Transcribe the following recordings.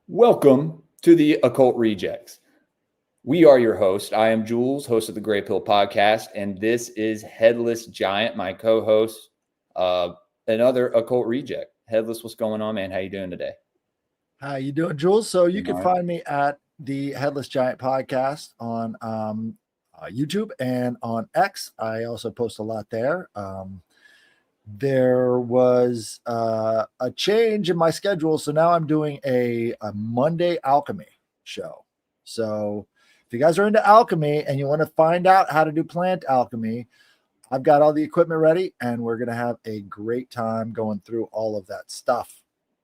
Welcome to the Occult Rejects. We are your host. I am Jules, host of the Greypilled podcast, and this is Headless Giant, my co-host, another Occult Reject. Headless, what's going on, man? How you doing today? How you doing, Jules? So you Doing can all right. find me at the Headless Giant podcast on YouTube and on X. I also post a lot there. There was a change in my schedule, so now I'm doing a Monday alchemy show. So if you guys are into alchemy and you want to find out how to do plant alchemy, I've got all the equipment ready, and we're going to have a great time going through all of that stuff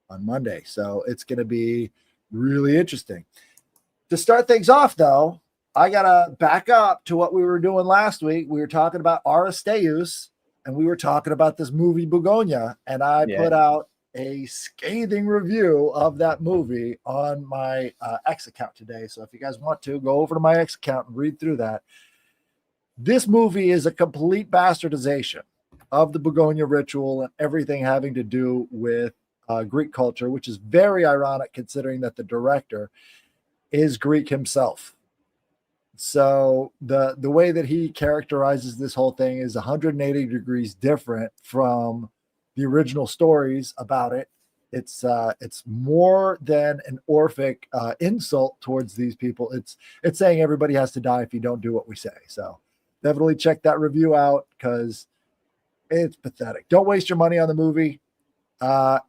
on Monday. So it's going to be really interesting. To start things off, though, I got to back up to what we were doing last week. We were talking about Aristeus, and we were talking about this movie Begonia, and I put out a scathing review of that movie on my X account today. So if you guys want to, go over to my X account and read through that. This movie is a complete bastardization of the Begonia ritual and everything having to do with Greek culture, which is very ironic considering that the director is Greek himself. So the way that he characterizes this whole thing is 180 degrees different from the original stories about it. It's more than an Orphic insult towards these people. It's saying everybody has to die if you don't do what we say. So definitely check that review out because it's pathetic. Don't waste your money on the movie.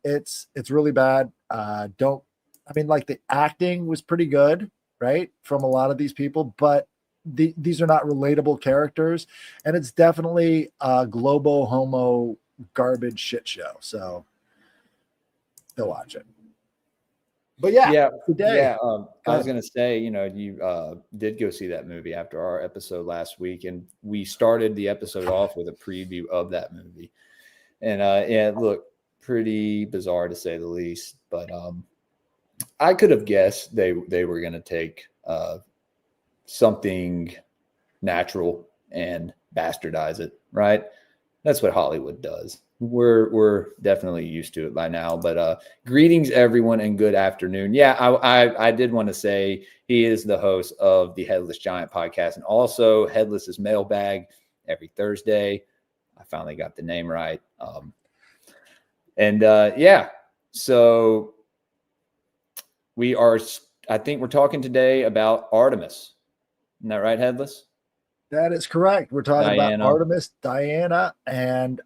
It's really bad. The acting was pretty good, right, from a lot of these people, but these are not relatable characters, and it's definitely a globo homo garbage shit show. So go watch it. But today, I was gonna say, you did go see that movie after our episode last week, and we started the episode off with a preview of that movie, and it looked pretty bizarre to say the least. But I could have guessed they were gonna take something natural and bastardize it, right? That's what Hollywood does. We're definitely used to it by now. But greetings, everyone, and good afternoon. Yeah, I did want to say he is the host of the Headless Giant podcast and also Headless's Mailbag every Thursday. I finally got the name right. So we are. I think we're talking today about Artemis. Isn't that right, Headless? That is correct. We're talking Diana. about Artemis, Diana, and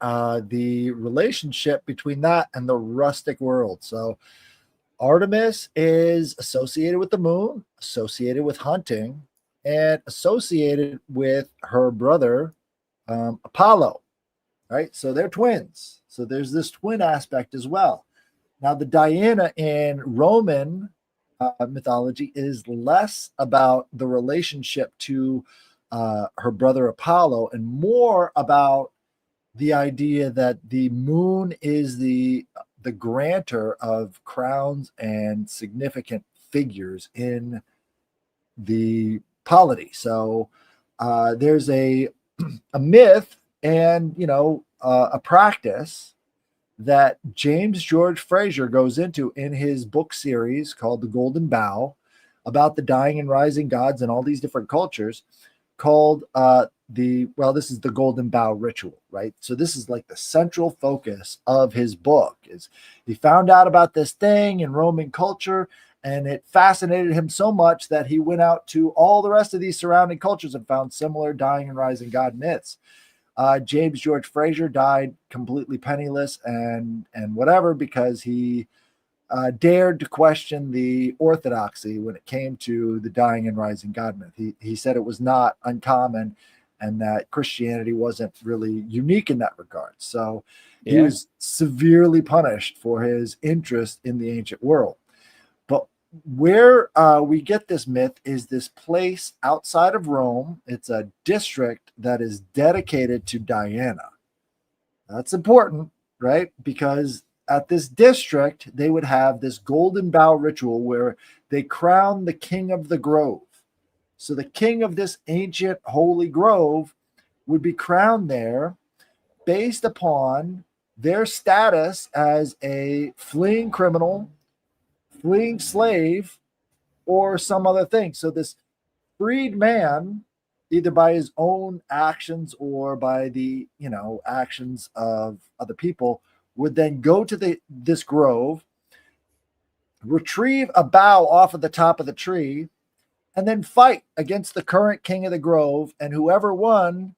the relationship between that and the rustic world. So Artemis is associated with the moon, associated with hunting, and associated with her brother, Apollo, right? So they're twins. So there's this twin aspect as well. Now, the Diana in Roman mythology is less about the relationship to her brother Apollo and more about the idea that the moon is the grantor of crowns and significant figures in the polity. So there's a myth and a practice that James George Frazer goes into in his book series called The Golden Bough about the dying and rising gods and all these different cultures, called this is the Golden Bough ritual, right? So this is like the central focus of his book. Is he found out about this thing in Roman culture, and it fascinated him so much that he went out to all the rest of these surrounding cultures and found similar dying and rising god myths. James George Frazer died completely penniless and whatever because he dared to question the orthodoxy when it came to the dying and rising god myth. He said it was not uncommon and that Christianity wasn't really unique in that regard. So he was severely punished for his interest in the ancient world. But where we get this myth is this place outside of Rome. It's a district that is dedicated to Diana. That's important, right? Because at this district, they would have this golden bough ritual where they crown the king of the grove. So the king of this ancient holy grove would be crowned there based upon their status as a fleeing criminal fleeing slave, or some other thing. So this freed man, either by his own actions or by the actions of other people, would then go to this grove, retrieve a bough off of the top of the tree, and then fight against the current king of the grove, and whoever won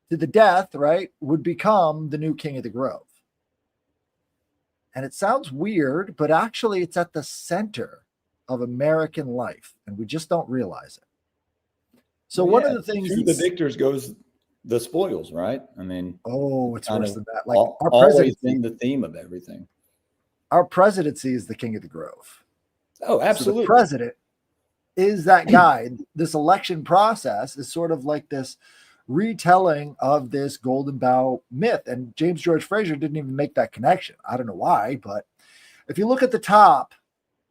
to the death, right, would become the new king of the grove. And it sounds weird, but actually it's at the center of American life, and we just don't realize it. So one of the things to the victors goes the spoils, right? I mean, it's worse than that. Like our always been the theme of everything. Our presidency is the king of the grove. Oh, absolutely. So the president is that guy. This election process is sort of like this retelling of this golden bough myth. And James George Fraser didn't even make that connection. I don't know why, but if you look at the top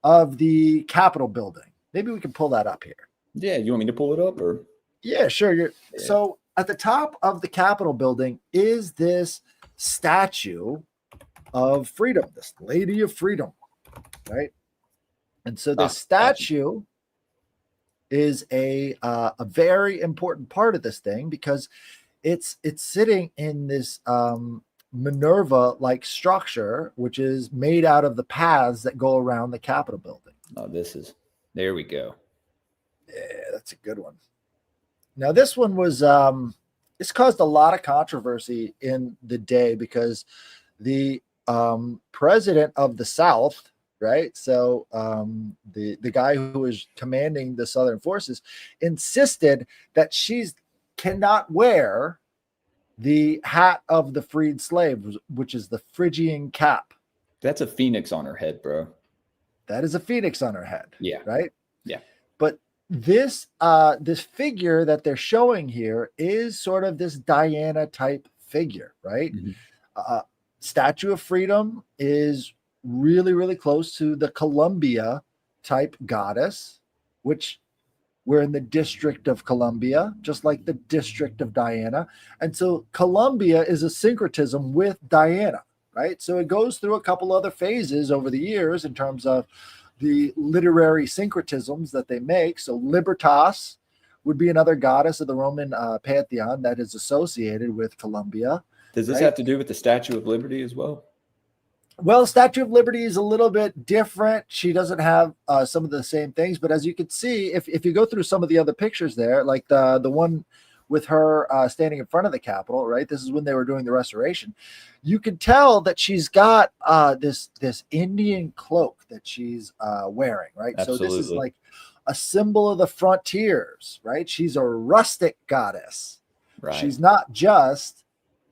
of the Capitol building, maybe we can pull that up here. Yeah, you want me to pull it up, or? Yeah, sure. So at the top of the Capitol building is this statue of freedom, this Lady of Freedom, right? And so this statue is a very important part of this thing, because it's sitting in this Minerva-like structure, which is made out of the paths that go around the Capitol building. Oh, there we go. Yeah, that's a good one. Now, this one was, this caused a lot of controversy in the day, because the president of the South, right? So the guy who was commanding the Southern forces insisted that she cannot wear the hat of the freed slave, which is the Phrygian cap. That's a phoenix on her head, bro. That is a phoenix on her head. Yeah. Right? Yeah. But this figure that they're showing here is sort of this Diana type figure, right? Mm-hmm. Statue of Freedom is really, really close to the Columbia type goddess, which we're in the District of Columbia, just like the District of Diana. And so Columbia is a syncretism with Diana, right? So it goes through a couple other phases over the years in terms of the literary syncretisms that they make. So Libertas would be another goddess of the Roman pantheon that is associated with Columbia. Does this have to do with the Statue of Liberty as well? Well, Statue of Liberty is a little bit different. She doesn't have some of the same things, but as you can see, if you go through some of the other pictures there, like the one with her standing in front of the Capitol, right? This is when they were doing the restoration. You can tell that she's got this Indian cloak that she's wearing, right? Absolutely. So this is like a symbol of the frontiers, right? She's a rustic goddess. Right. She's not just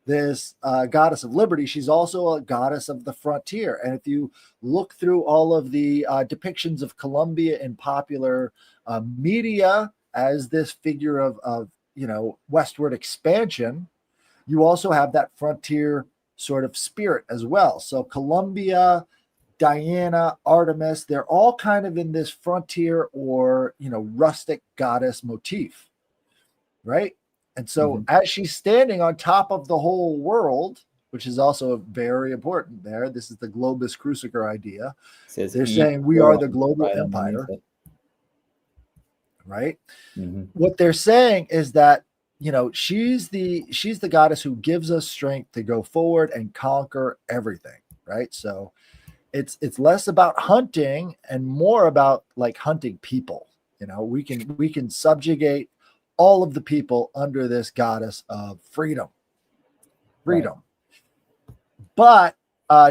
this goddess of liberty, she's also a goddess of the frontier. And if you look through all of the depictions of Columbia in popular media as this figure of westward expansion, you also have that frontier sort of spirit as well. So Columbia, Diana, Artemis, they're all kind of in this frontier or rustic goddess motif, right? And so as she's standing on top of the whole world, which is also very important there, this is the Globus Cruciger idea. They're saying we are the global empire, right? Mm-hmm. What they're saying is that, she's the goddess who gives us strength to go forward and conquer everything, right? So it's less about hunting and more about like hunting people. We can subjugate all of the people under this goddess of freedom. Right. But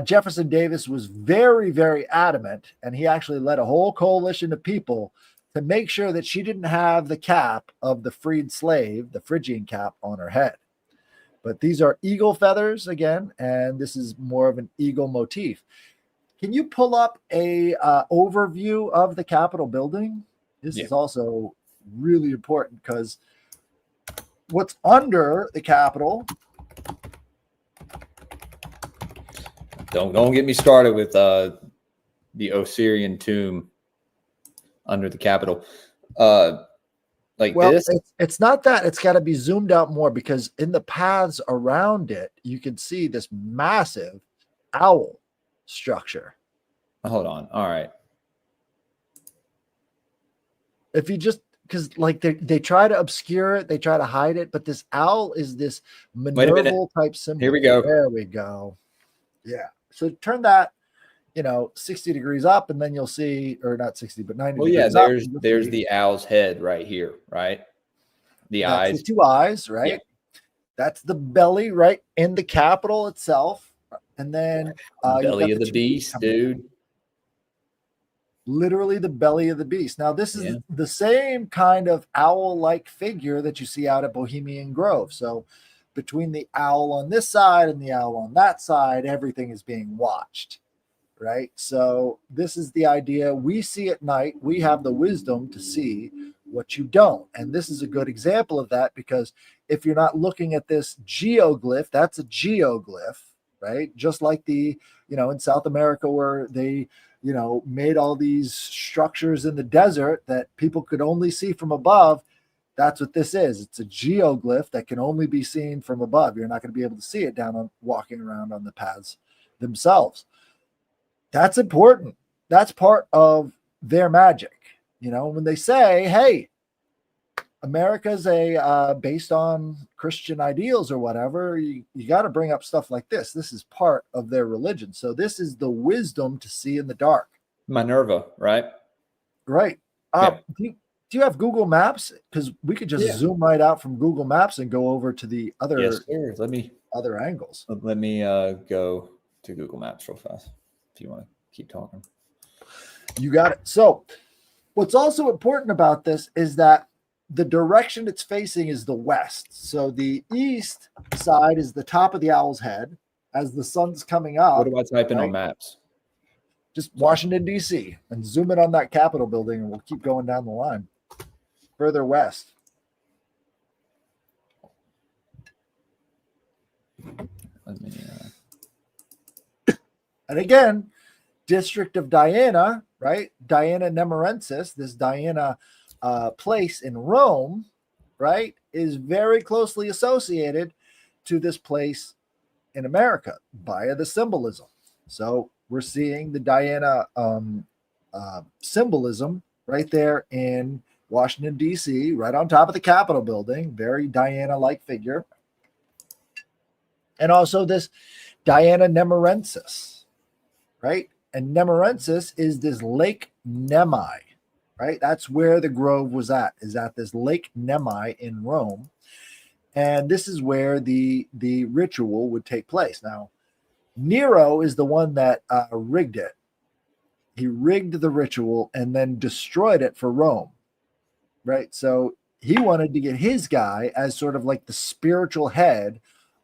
Jefferson Davis was very, very adamant, and he actually led a whole coalition of people to make sure that she didn't have the cap of the freed slave, the Phrygian cap, on her head. But these are eagle feathers again, and this is more of an eagle motif. Can you pull up a overview of the Capitol building? This is also really important, because what's under the Capitol. Don't get me started with the Osirian tomb under the Capitol. It's not that. It's got to be zoomed out more, because in the paths around it, you can see this massive owl structure. Hold on. All right. If you just, because like they try to obscure it, they try to hide it, but this owl is this Wait a minute. Minerval type symbol. Here we go. There we go. Yeah. So turn that, 60 degrees up, and then you'll see, or not 60, but 90 Well, yeah, degrees up. there's the owl's head right here, right? The That's eyes. the two eyes, right? Yeah. That's the belly, right, in the capital itself. And then belly of the beast, dude. Literally the belly of the beast. Now, this is the same kind of owl-like figure that you see out at Bohemian Grove. So between the owl on this side and the owl on that side, everything is being watched, right? So this is the idea. We see at night. We have the wisdom to see what you don't. And this is a good example of that, because if you're not looking at this geoglyph, that's a geoglyph, right? Just like in South America, where they made all these structures in the desert that people could only see from above. That's what this is. It's a geoglyph that can only be seen from above. You're not going to be able to see it walking around on the paths themselves. That's important. That's part of their magic. When they say, hey, America's based on Christian ideals or whatever, you got to bring up stuff like this. This is part of their religion. So this is the wisdom to see in the dark. Minerva, right? Right. Yeah. Do you have Google Maps? Because we could just zoom right out from Google Maps and go over to the other, other angles. Let me go to Google Maps real fast if you want to keep talking. You got it. So what's also important about this is that the direction it's facing is the west. So the east side is the top of the owl's head as the sun's coming up. What do I type in on maps? Just Washington, D.C. and zoom in on that Capitol building, and we'll keep going down the line. Further west. And again, District of Diana, right? Diana Nemorensis, this Diana place in Rome, right, is very closely associated to this place in America via the symbolism. So we're seeing the Diana symbolism right there in Washington, D.C., right on top of the Capitol building, very Diana-like figure. And also this Diana Nemorensis, right? And Nemorensis is this Lake Nemi, right? That's where the grove was at, is at this Lake Nemi in Rome. And this is where the ritual would take place. Now, Nero is the one that rigged it. He rigged the ritual and then destroyed it for Rome, right? So he wanted to get his guy as sort of like the spiritual head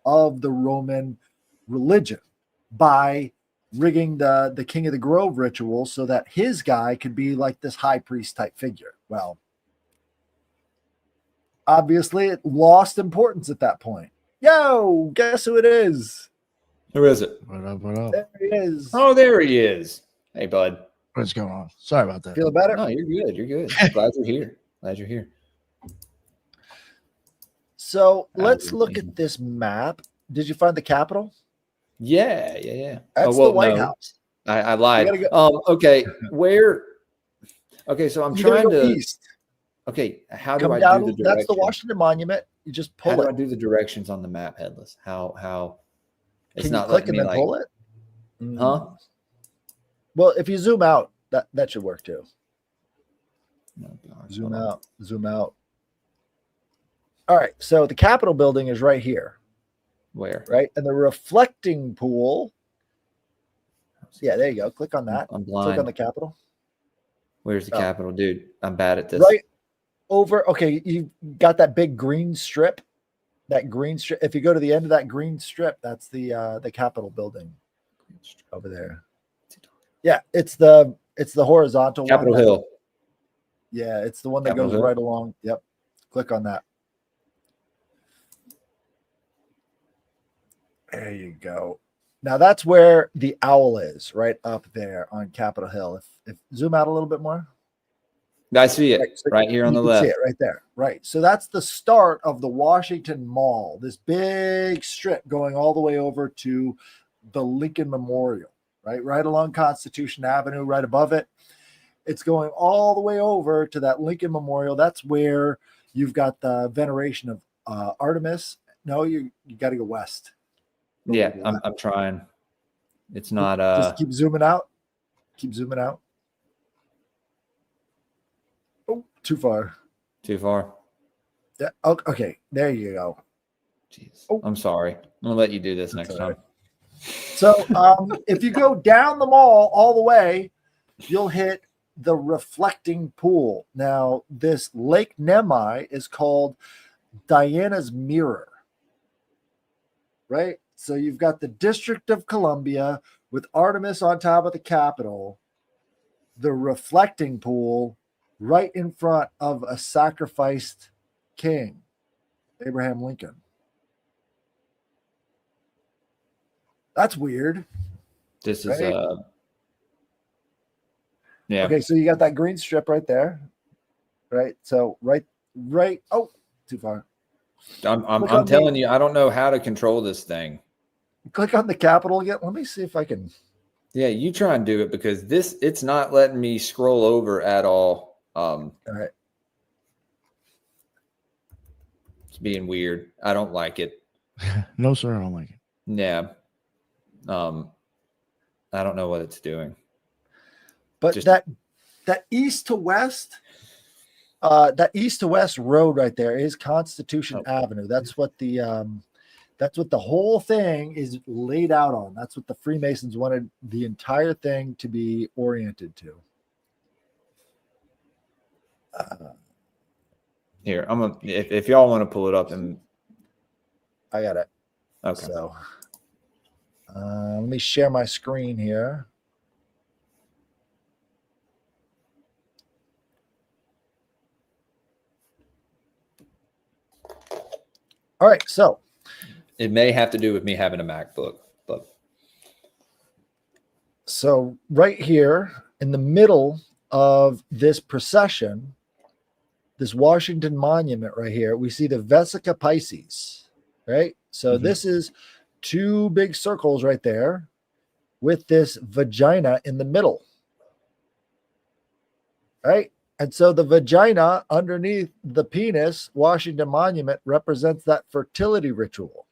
of the Roman religion by rigging the King of the Grove ritual so that his guy could be like this high priest type figure. Well, obviously it lost importance at that point. Yo, guess who it is? Who is it? What up? What up? There he is. Oh, there he is. Hey, bud. What's going on? Sorry about that. Feeling better? No, you're good. You're good. Glad you're here. Glad you're here. So let's look at this map. Did you find the Capitol? Yeah. That's the White House. I lied. Go. Okay. Where? Okay, so I'm trying to. East. Okay, how do Come I down, do the directions? That's the Washington Monument. You just pull how it. do I do the directions on the map, Headless? How? It's Can not you click letting and me then pull it? Huh? Well, if you zoom out, that should work too. Oh, gosh, Zoom out. All right, so the Capitol building is right here. Where? Right, and the reflecting pool. Yeah, there you go. Click on that. I'm blind. Click on the Capitol. Where's the Capitol, dude? I'm bad at this. Right over. Okay, you got that big green strip. That green strip. If you go to the end of that green strip, that's the Capitol building over there. Yeah, it's the horizontal Capitol one. Hill. Yeah, it's the one that Capitol goes Hill. right along. Yep. Click on that. There you go. Now that's where the owl is, right up there on Capitol Hill. If zoom out a little bit more. I see it So right here on you the can left. see it right there. Right. So that's the start of the Washington Mall, this big strip going all the way over to the Lincoln Memorial, right? Right along Constitution Avenue, right above it. it's going all the way over to that Lincoln Memorial. That's where you've got the veneration of Artemis. No, you got to go west. Yeah, I'm trying. It's not just keep zooming out. Keep zooming out. Oh, too far. Too far. Yeah. Okay. There you go. Jeez. Oh, I'm sorry. I'm gonna let you do this next time. So if you go down the mall all the way, you'll hit the reflecting pool. Now, this Lake Nemi is called Diana's Mirror. Right? So you've got the District of Columbia with Artemis on top of the Capitol, the reflecting pool right in front of a sacrificed king, Abraham Lincoln. That's weird. This right? is yeah. Okay, so you got that green strip right there. Right? So right. Oh, too far. I'm telling you, I don't know how to control this thing. Click on the Capitol again. Let me see if I can. Yeah, you try and do it because it's not letting me scroll over at all. All right. It's being weird. I don't like it. No, sir, I don't like it. Yeah. I don't know what it's doing. But that east to west, that east to west road right there is Constitution Avenue. That's what the whole thing is laid out on. That's what the Freemasons wanted the entire thing to be oriented to. Here, I'm gonna if y'all want to pull it up, and I got it. Okay. So let me share my screen here. All right, so it may have to do with me having a MacBook, but so right here in the middle of this procession, this Washington Monument right here, we see the Vesica Pisces, right? So this is two big circles right there with this vagina in the middle, right? And so the vagina underneath the penis, Washington Monument, represents that fertility ritual,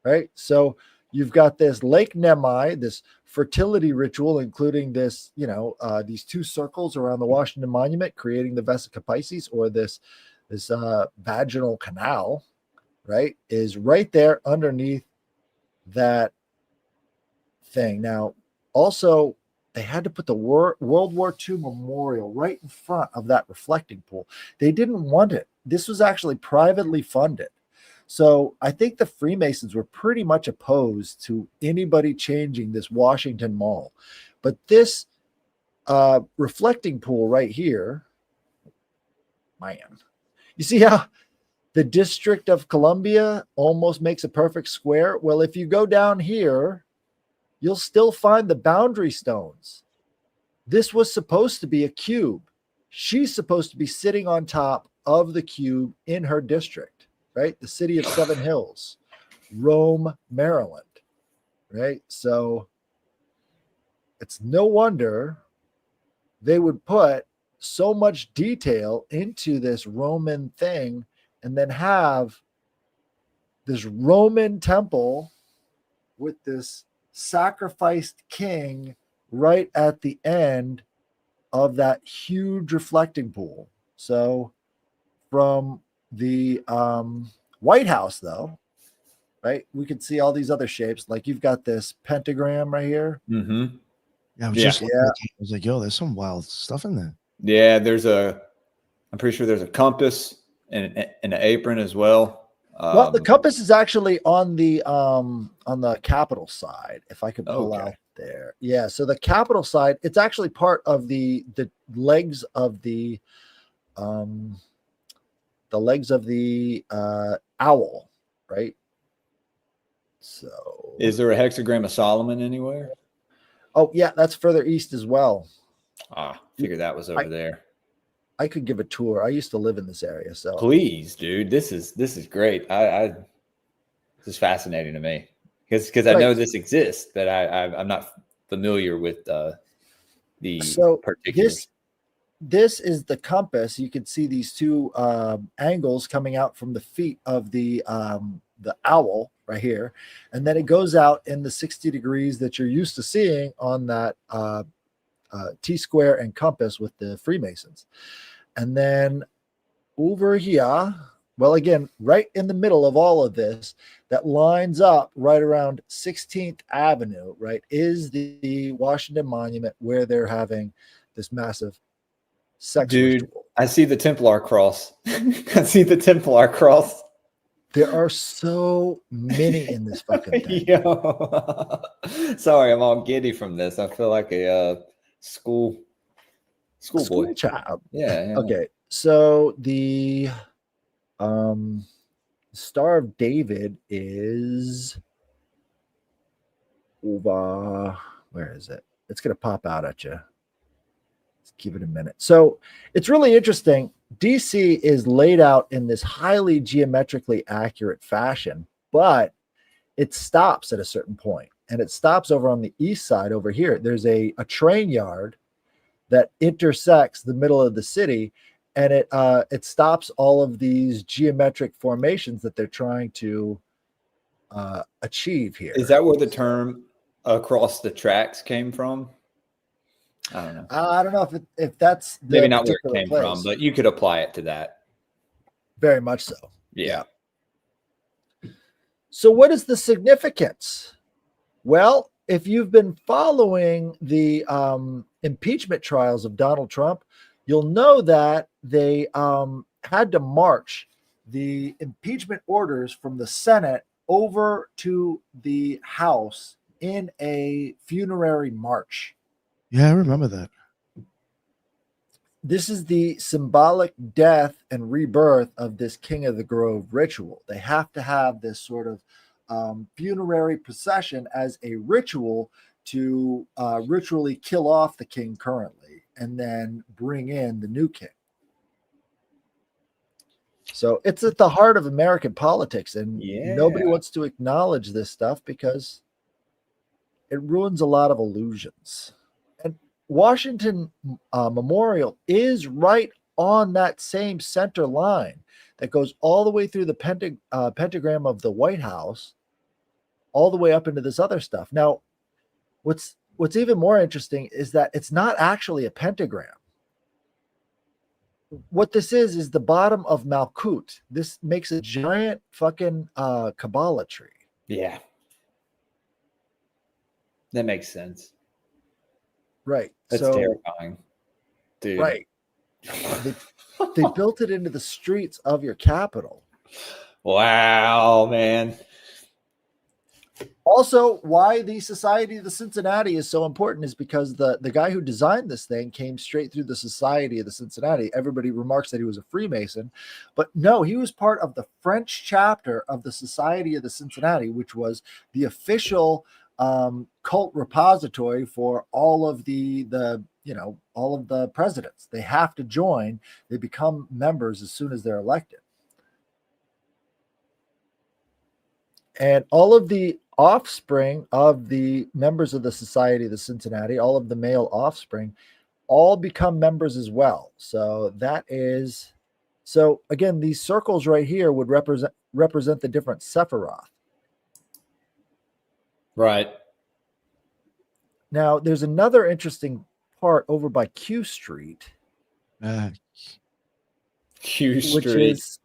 right? So you've got this Lake Nemi, this fertility ritual, including this, these two circles around the Washington Monument, creating the Vesica Pisces, or this vaginal canal, right, is right there underneath that thing. Now, also, they had to put the World War II memorial right in front of that reflecting pool. They didn't want it. This was actually privately funded. So I think the Freemasons were pretty much opposed to anybody changing this Washington Mall. But this reflecting pool right here, man, you see how the District of Columbia almost makes a perfect square? Well, if you go down here, you'll still find the boundary stones. This was supposed to be a cube. She's supposed to be sitting on top of the cube in her district, right? The city of Seven Hills, Rome, Maryland, right? So it's no wonder they would put so much detail into this Roman thing and then have this Roman temple with this sacrificed king right at the end of that huge reflecting pool. So from the White House, though, right, we can see all these other shapes. Like you've got this pentagram right here. Mm-hmm. Yeah, I was like, yo, there's some wild stuff in there. Yeah, I'm pretty sure there's a compass and an apron as well. Well, the compass is actually on the Capitol side. If I could pull out there, yeah. So the Capitol side, it's actually part of the legs of the owl, right? So, is there a hexagram of Solomon anywhere? Oh yeah, that's further east as well. Figured that was over there. I could give a tour. I used to live in this area, so please, dude. This is great. This is fascinating to me because I know this exists, but I'm not familiar with the So particulars. this is the compass. You can see these two angles coming out from the feet of the owl right here, and then it goes out in the 60 degrees that you're used to seeing on that T-square and compass with the Freemasons. And then over here, well, again, right in the middle of all of this, that lines up right around 16th Avenue, right, is the Washington Monument where they're having this massive sex ritual. I see the Templar cross. I see the Templar cross. There are so many in this fucking thing. Yo. Sorry, I'm all giddy from this. I feel like a schoolboy. School child. Yeah. Okay, so the Star of David is over. Where is it? It's gonna pop out at you. Let's give it a minute. So it's really interesting. DC is laid out in this highly geometrically accurate fashion, but it stops at a certain point, and it stops over on the east side over here. There's a train yard that intersects the middle of the city, and it stops all of these geometric formations that they're trying to achieve here. Is that where the term across the tracks came from? I don't know. I don't know if that's the maybe not where it particular came place. from, but you could apply it to that. Very much so. Yeah. So what is the significance? Well, if you've been following the impeachment trials of Donald Trump, you'll know that they had to march the impeachment orders from the Senate over to the House in a funerary march. Yeah, I remember that. This is the symbolic death and rebirth of this King of the Grove ritual. They have to have this sort of funerary procession as a ritual to ritually kill off the king currently and then bring in the new king. So it's at the heart of American politics, and nobody wants to acknowledge this stuff because it ruins a lot of illusions. And Washington Memorial is right on that same center line that goes all the way through the pentagram of the White House, all the way up into this other stuff. Now, what's even more interesting is that it's not actually a pentagram. What this is the bottom of Malkut. This makes a giant fucking Kabbalah tree. Yeah. That makes sense. Right. That's terrifying. Dude. Right. They built it into the streets of your capital. Wow, man. Also, why the Society of the Cincinnati is so important is because the guy who designed this thing came straight through the Society of the Cincinnati. Everybody remarks that he was a Freemason, but no, he was part of the French chapter of the Society of the Cincinnati, which was the official cult repository for all of the all of the presidents. They have to join. They become members as soon as they're elected. And all of the offspring of the members of the Society of the Cincinnati, all of the male offspring, all become members as well. So again, these circles right here would represent the different Sephiroth. Right. Now, there's another interesting part over by Q Street. Q Street. Which is,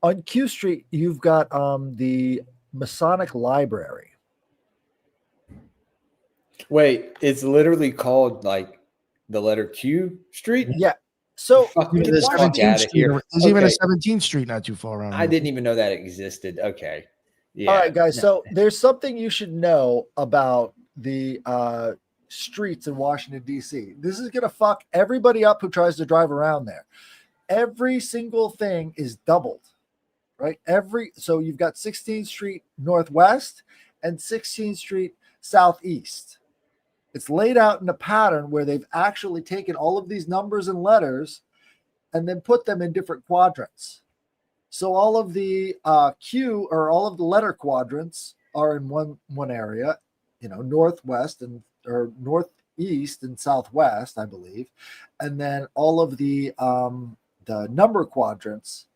on Q Street, you've got the Masonic Library. Wait, it's literally called like the letter Q Street? Yeah. So there's 17th Street. There's even a 17th Street not too far around. I didn't even know that existed. Okay. Yeah. All right, guys. So there's something you should know about the streets in Washington, D.C. This is going to fuck everybody up who tries to drive around there. Every single thing is doubled. Right. So you've got 16th Street Northwest and 16th Street Southeast. It's laid out in a pattern where they've actually taken all of these numbers and letters and then put them in different quadrants. So all of the Q or all of the letter quadrants are in one area, northwest or southeast and southwest, I believe, and then all of the number quadrants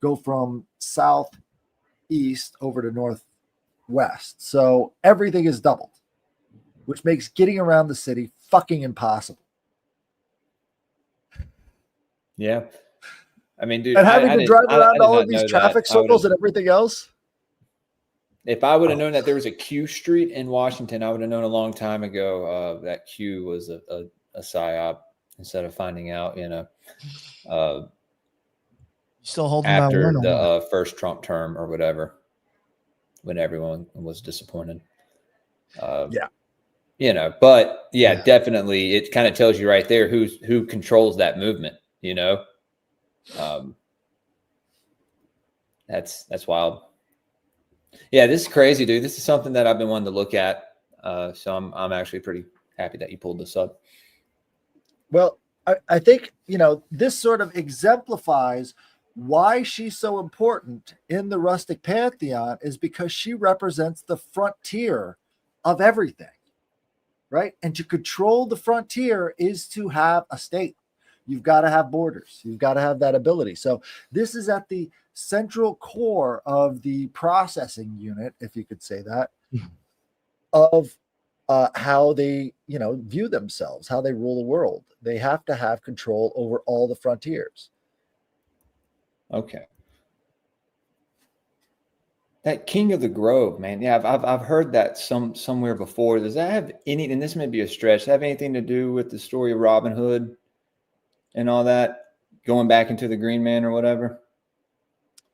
go from southeast over to northwest. So everything is doubled, which makes getting around the city fucking impossible. Yeah. I mean, dude, And having to drive around all of did not these know traffic that. circles and everything else. If I would have known that there was a Q Street in Washington, I would have known a long time ago that Q was a psyop instead of finding out, Still holding after that one. the first Trump term or whatever, when everyone was disappointed. Yeah. But definitely, it kind of tells you right there who controls that movement. That's wild. Yeah, this is crazy, dude. This is something that I've been wanting to look at. So I'm actually pretty happy that you pulled this up. Well, I think, this sort of exemplifies why she's so important in the Rustic Pantheon, is because she represents the frontier of everything, right? And to control the frontier is to have a state. You've got to have borders. You've got to have that ability. So this is at the central core of the processing unit, if you could say that, of how they, view themselves, how they rule the world. They have to have control over all the frontiers. Okay. That King of the Grove, man. Yeah, I've heard that somewhere before. Does that have any? And this may be a stretch. Does that have anything to do with the story of Robin Hood and all that, going back into the Green Man or whatever?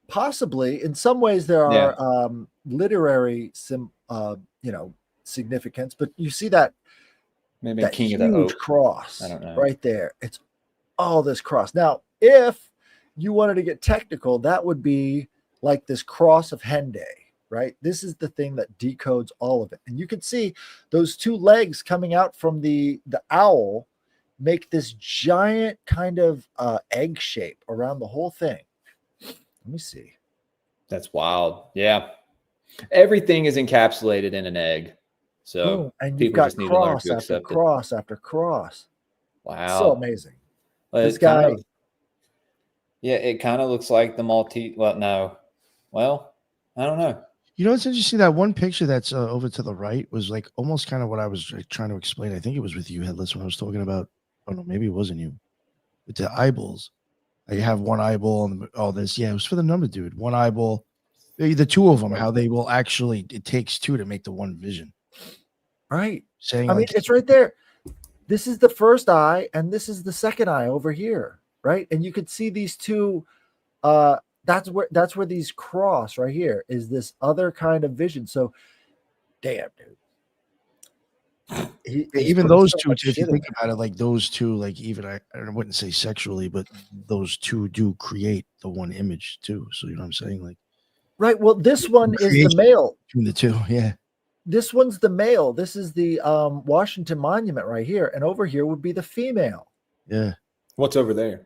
Possibly. In some ways, there are literary significance, but you see that maybe that King huge of the Oak cross I don't know. right there. It's all this cross. Now, if you wanted to get technical, that would be like this cross of Henday, right? This is the thing that decodes all of it. And you can see those two legs coming out from the owl make this giant kind of egg shape around the whole thing. Let me see. That's wild. Yeah. Everything is encapsulated in an egg. So boom, and you've people got just need to learn cross to after accept cross after cross. Wow. So amazing. Well, This guy. It kind of looks like the Maltese. Well, no. Well, I don't know. It's interesting. That one picture that's over to the right was like almost kind of what I was trying to explain. I think it was with you, Headless, when I was talking about. Oh no, maybe it wasn't you. With the eyeballs, I have one eyeball and all this. Yeah, it was for the number dude. One eyeball. The two of them. How they will actually. It takes two to make the one vision. Right. Saying, I mean, it's right there. This is the first eye, and this is the second eye over here, right? And you could see these two. That's where these cross right here is this other kind of vision. So, damn, dude. Even those two, if you think about it, like those two, like even I wouldn't say sexually, but those two do create the one image too. So you know what I'm saying? Like, right. Well, this one is the male between the two. Yeah. This one's the male. This is the Washington Monument right here, and over here would be the female. Yeah. What's over there?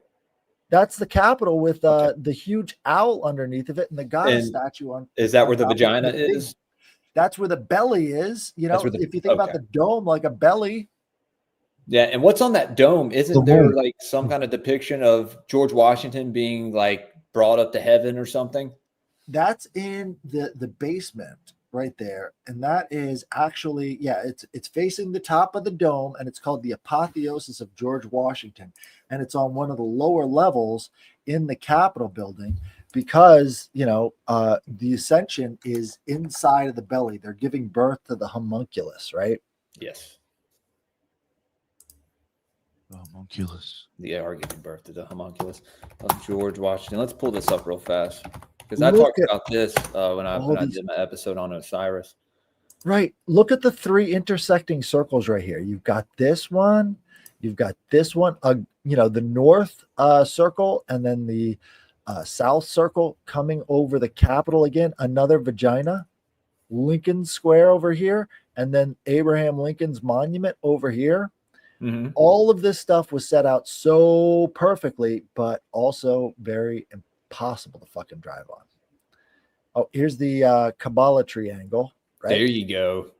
That's the Capitol with the huge owl underneath of it, and the goddess statue on. Is that where the vagina is? That's where the belly is. If you think about the dome like a belly. Yeah, and what's on that dome? Isn't there like some kind of depiction of George Washington being like brought up to heaven or something? That's in the basement right there, and that is actually it's facing the top of the dome, and it's called the Apotheosis of George Washington, and it's on one of the lower levels in the Capitol building because the ascension is inside of the belly. They're giving birth to the homunculus, right? Yes. The homunculus. Yeah, are giving birth to the homunculus of George Washington. Let's pull this up real fast. Because I talked about this when I did my episode on Osiris. Right. Look at the three intersecting circles right here. You've got this one. You've got this one. The north circle, and then the south circle coming over the Capitol again. Another vagina. Lincoln Square over here, and then Abraham Lincoln's monument over here. Mm-hmm. All of this stuff was set out so perfectly, but also very impossible to fucking drive on. Oh, here's the Kabbalah triangle. Right? There you go.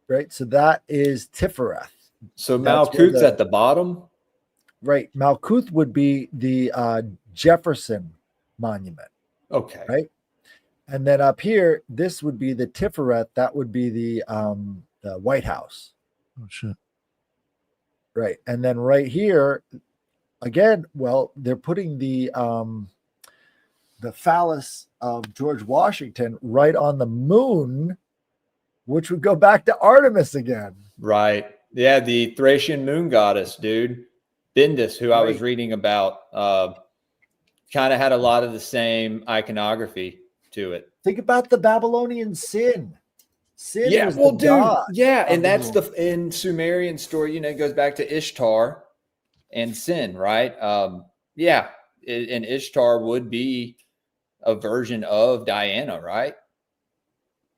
Right. So that is Tifereth. So That's where Malkuth's at the bottom. Right. Malkuth would be the Jefferson Monument. Okay. Right. And then up here, this would be the Tiferet. That would be the White House. Oh shit. Right. And then right here, again, well, they're putting the phallus of George Washington right on the moon, which would go back to Artemis again. Right. Yeah, the Thracian moon goddess, dude. Bindis, who I was reading about, kind of had a lot of the same iconography to it. Think about the Babylonian Sin. Yeah, was well, the dude, god yeah, and the that's moon. in Sumerian story, it goes back to Ishtar and Sin, right? Yeah, and Ishtar would be a version of Diana, right?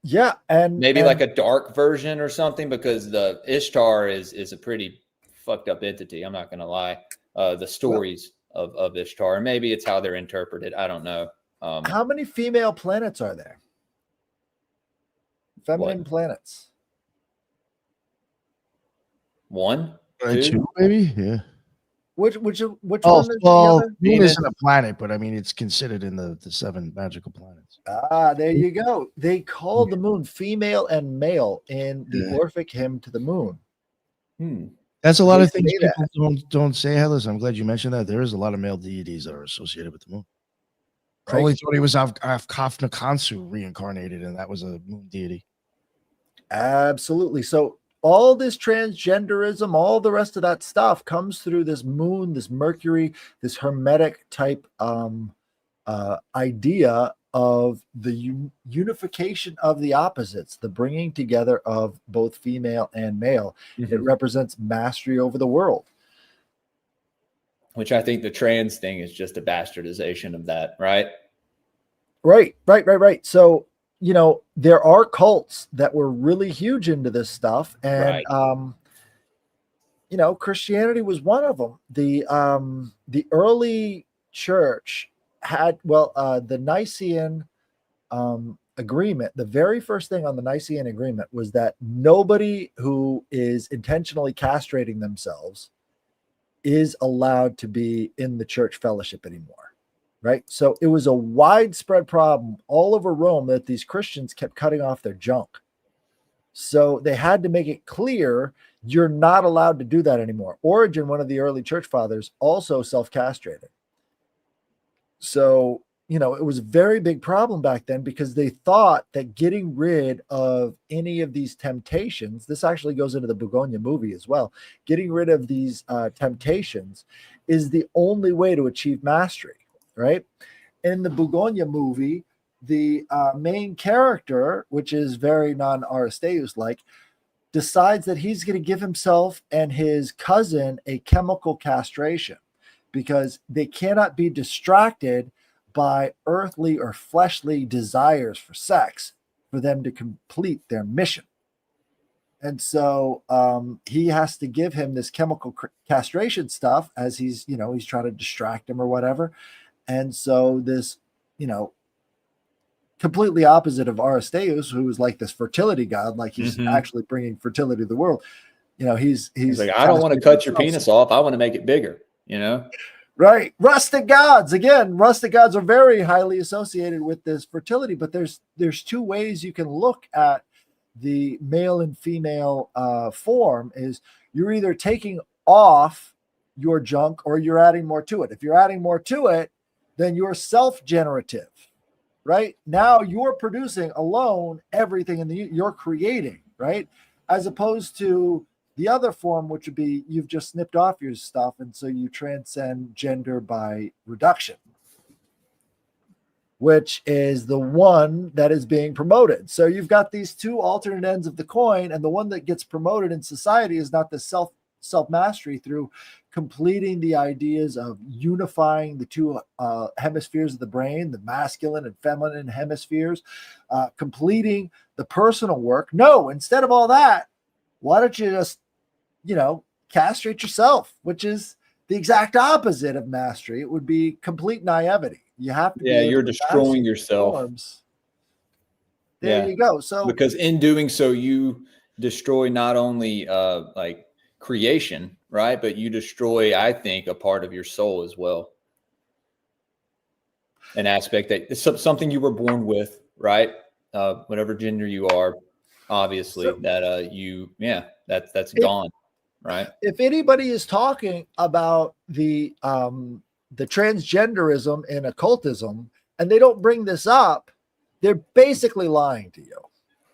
Yeah, and maybe like a dark version or something, because the Ishtar is a pretty fucked up entity. I'm not gonna lie. The stories of Ishtar, maybe it's how they're interpreted. I don't know. How many female planets are there? Feminine planets. One, two, maybe. Yeah. Which one is the well, other? Moon isn't a planet, but I mean it's considered in the 7 magical planets. Ah, there you go. They call the moon female and male in the Orphic hymn to the moon. That's a lot of things people don't say, Headless. I'm glad you mentioned that. There is a lot of male deities that are associated with the moon. Crowley thought he was Kafna Kansu reincarnated, and that was a moon deity. Absolutely. So all this transgenderism, all the rest of that stuff comes through this moon, this Mercury, this hermetic type idea of the unification of the opposites, the bringing together of both female and male. It represents mastery over the world. Which I think the trans thing is just a bastardization of that, right? Right. So, there are cults that were really huge into this stuff. And, Christianity was one of them. The early church had, the Nicene agreement, the very first thing on the Nicene agreement was that nobody who is intentionally castrating themselves is allowed to be in the church fellowship anymore. Right. So it was a widespread problem all over Rome that these Christians kept cutting off their junk. So they had to make it clear you're not allowed to do that anymore. Origen, one of the early church fathers, also self-castrated. So, it was a very big problem back then because they thought that getting rid of any of these temptations, this actually goes into the Begonia movie as well, getting rid of these temptations is the only way to achieve mastery. Right. In the Begonia movie, the main character, which is very non-Aristeus like, decides that he's going to give himself and his cousin a chemical castration because they cannot be distracted by earthly or fleshly desires for sex for them to complete their mission. And so he has to give him this chemical castration stuff as he's trying to distract him or whatever. And so this, completely opposite of Aristeus, who was like this fertility god, like he's actually bringing fertility to the world. He's like, I don't want to cut your penis off. I want to make it bigger, Right. Rustic gods. Again, rustic gods are very highly associated with this fertility, but there's two ways you can look at the male and female form is you're either taking off your junk or you're adding more to it. If you're adding more to it, then you're self-generative, right? Now you're producing alone everything you're creating, right? As opposed to the other form, which would be you've just snipped off your stuff, and so you transcend gender by reduction, which is the one that is being promoted. So you've got these two alternate ends of the coin, and the one that gets promoted in society is not the self-mastery through completing the ideas of unifying the two hemispheres of the brain, the masculine and feminine hemispheres, completing the personal work. No, instead of all that, why don't you just, castrate yourself, which is the exact opposite of mastery. It would be complete naivety. You have to. Yeah, you're destroying yourself. Forms. There you go. So because in doing so, you destroy not only creation, right? But you destroy, I think, a part of your soul as well. An aspect that it's something you were born with, right? Whatever gender you are, obviously, So that that's if, gone, right? if anybody is talking about the transgenderism and occultism, and they don't bring this up, they're basically lying to you,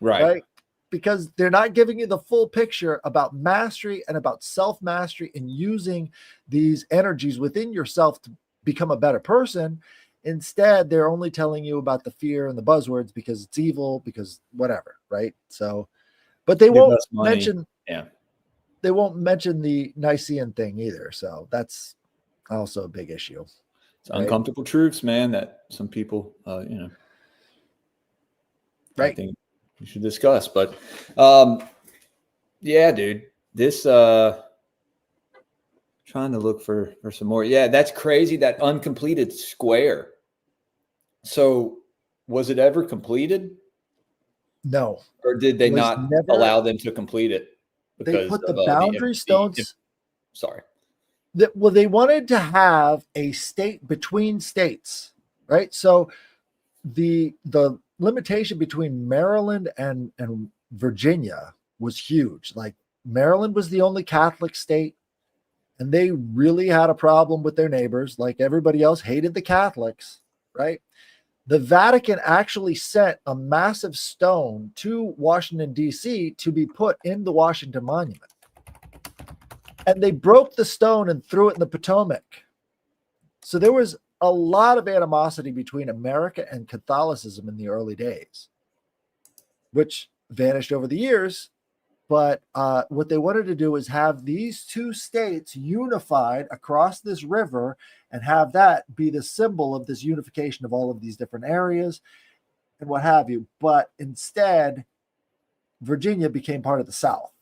right? Because they're not giving you the full picture about mastery and about self-mastery and using these energies within yourself to become a better person. Instead, they're only telling you about the fear and the buzzwords because it's evil, because whatever, right? So, but they Give won't us money. mention, they won't mention the Nicene thing either. So that's also a big issue. It's uncomfortable truths, man, that some people, I think we should discuss. But yeah, dude, this trying to look for some more. Yeah, that's crazy. That uncompleted square. So was it ever completed? No. Or did they not allow them to complete it? Because they put the boundary stones. Sorry. Well, they wanted to have a state between states, right? So the limitation between Maryland and Virginia was huge. Like Maryland was the only Catholic state, and they really had a problem with their neighbors. Like everybody else hated the Catholics, right? The Vatican actually sent a massive stone to Washington, D.C. to be put in the Washington Monument. And they broke the stone and threw it in the Potomac. So there was a lot of animosity between America and Catholicism in the early days, which vanished over the years. But what they wanted to do is have these two states unified across this river and have that be the symbol of this unification of all of these different areas and what have you. But instead, Virginia became part of the South,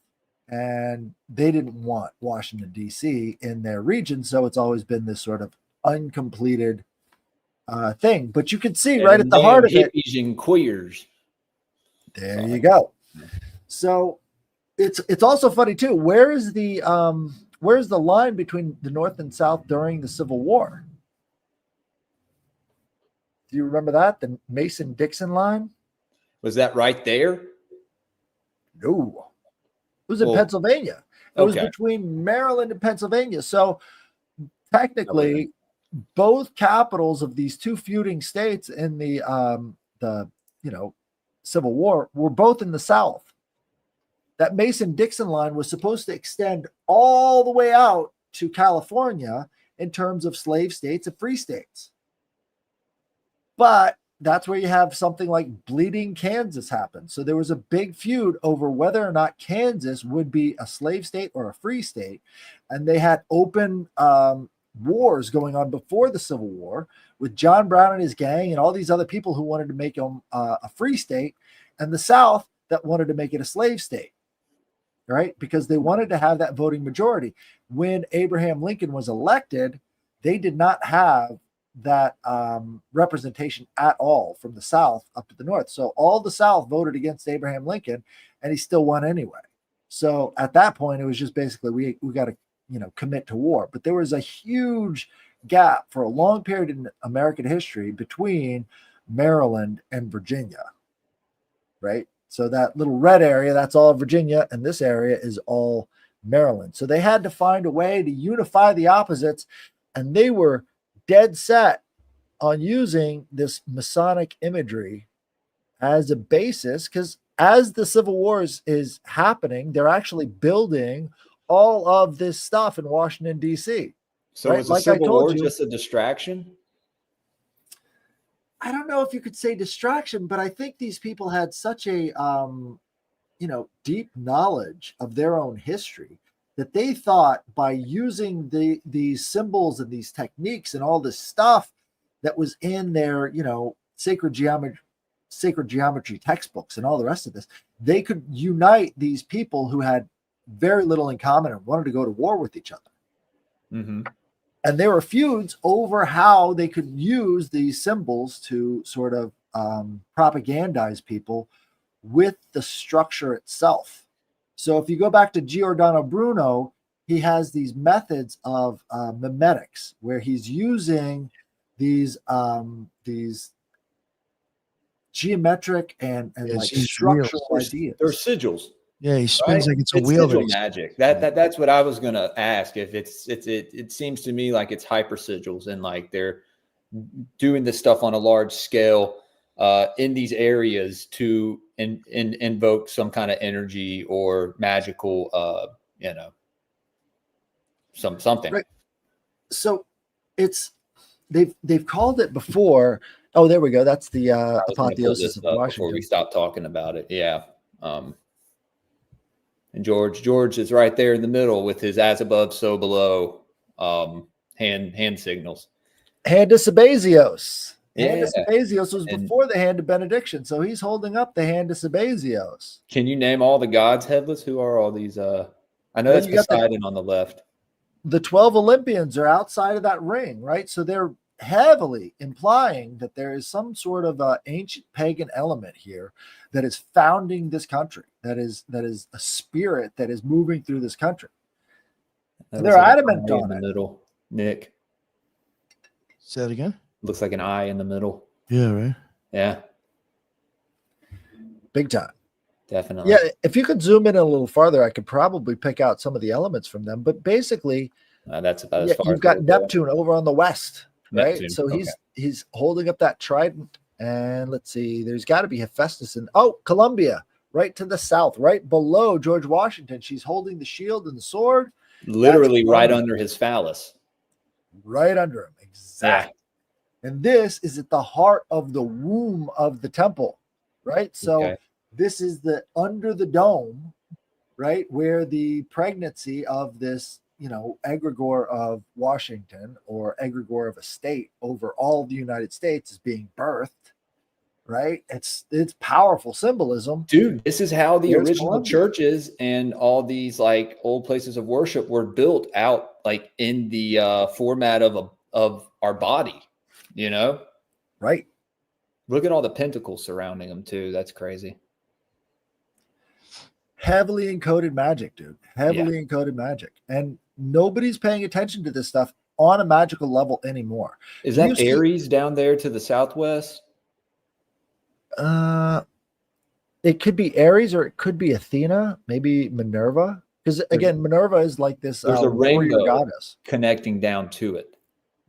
and they didn't want Washington, D.C. in their region. So it's always been this sort of uncompleted thing. But you can see right at the heart of it. Hippies and queers. There you go. So it's also funny too. Where's the line between the North and South during the Civil War? Do you remember that? The Mason-Dixon line? Was that right there? No. It was in Pennsylvania. It was Okay. between Maryland and Pennsylvania. So technically, both capitals of these two feuding states in the Civil War were both in the South. That Mason-Dixon line was supposed to extend all the way out to California in terms of slave states and free states. But that's where you have something like Bleeding Kansas happen. So there was a big feud over whether or not Kansas would be a slave state or a free state. And they had open wars going on before the Civil War with John Brown and his gang and all these other people who wanted to make them a free state, and the South that wanted to make it a slave state. Right? Because they wanted to have that voting majority. When Abraham Lincoln was elected, they did not have that representation at all from the South up to the North. So all the South voted against Abraham Lincoln, and he still won anyway. So at that point, it was just basically we got to commit to war. But there was a huge gap for a long period in American history between Maryland and Virginia, right? So that little red area, that's all Virginia, and this area is all Maryland. So they had to find a way to unify the opposites, and they were dead set on using this Masonic imagery as a basis, because as the Civil War is happening, they're actually building all of this stuff in Washington, D.C. So was the Civil War just a distraction? I don't know if you could say distraction, but I think these people had such a, deep knowledge of their own history that they thought by using these symbols and these techniques and all this stuff that was in their, sacred geometry textbooks and all the rest of this, they could unite these people who had very little in common and wanted to go to war with each other. Mm-hmm. And there were feuds over how they could use these symbols to sort of propagandize people with the structure itself. So if you go back to Giordano Bruno, he has these methods of mimetics where he's using these geometric and Yes, like he's structural They're ideas. sigils. Yeah, he spins Right? like it's a It's wheel. sigil that he's- magic. That's what I was gonna ask. If it seems to me like it's hyper sigils and like they're doing this stuff on a large scale in these areas to invoke some kind of energy or magical something. Right. So it's they've called it before. Oh, there we go. That's the I was gonna pull apotheosis this of up before Washington. we stop talking about it. Yeah. And George is right there in the middle with his as above, so below hand signals. Hand of Sabazios. Hand Yeah. of Sabazios was And before the hand of benediction. So he's holding up the hand of Sabazios. can you name all the gods, Headless? Who are all these? I know Well, that's you got Poseidon on the left. the 12 Olympians are outside of that ring, right? So they're heavily implying that there is some sort of ancient pagan element here that is founding this country. That is a spirit that is moving through this country. That They're looks like an adamant eye on in the it. middle. Nick, Say that again. looks like an eye in the middle. Yeah, right. Yeah, Big time. definitely. Yeah, if you could zoom in a little farther, I could probably pick out some of the elements from them. But basically, That's about as yeah, far you've as got we'll go. Neptune over on the west, right? Neptune, So okay. he's holding up that trident, and let's see, there's got to be Hephaestus in Columbia, right to the south, right below George Washington. She's holding the shield and the sword, Literally right Columbia. under his phallus. right under him, exactly. And this is at the heart of the womb of the temple, right? So Okay. this is the under the dome, right, where the pregnancy of this, egregore of Washington or egregore of a state over all the United States is being birthed, right? It's powerful symbolism. Dude, this is how the There's original Columbia. churches and all these like old places of worship were built out like in the format of our body, Right. Look at all the pentacles surrounding them too. That's crazy. Heavily encoded magic, dude. Heavily encoded magic. And nobody's paying attention to this stuff on a magical level anymore. Is You that see- Aries down there to the southwest? It could be Aries or it could be Athena, maybe Minerva. Because again, Minerva is like this There's a warrior rainbow goddess. connecting down to it.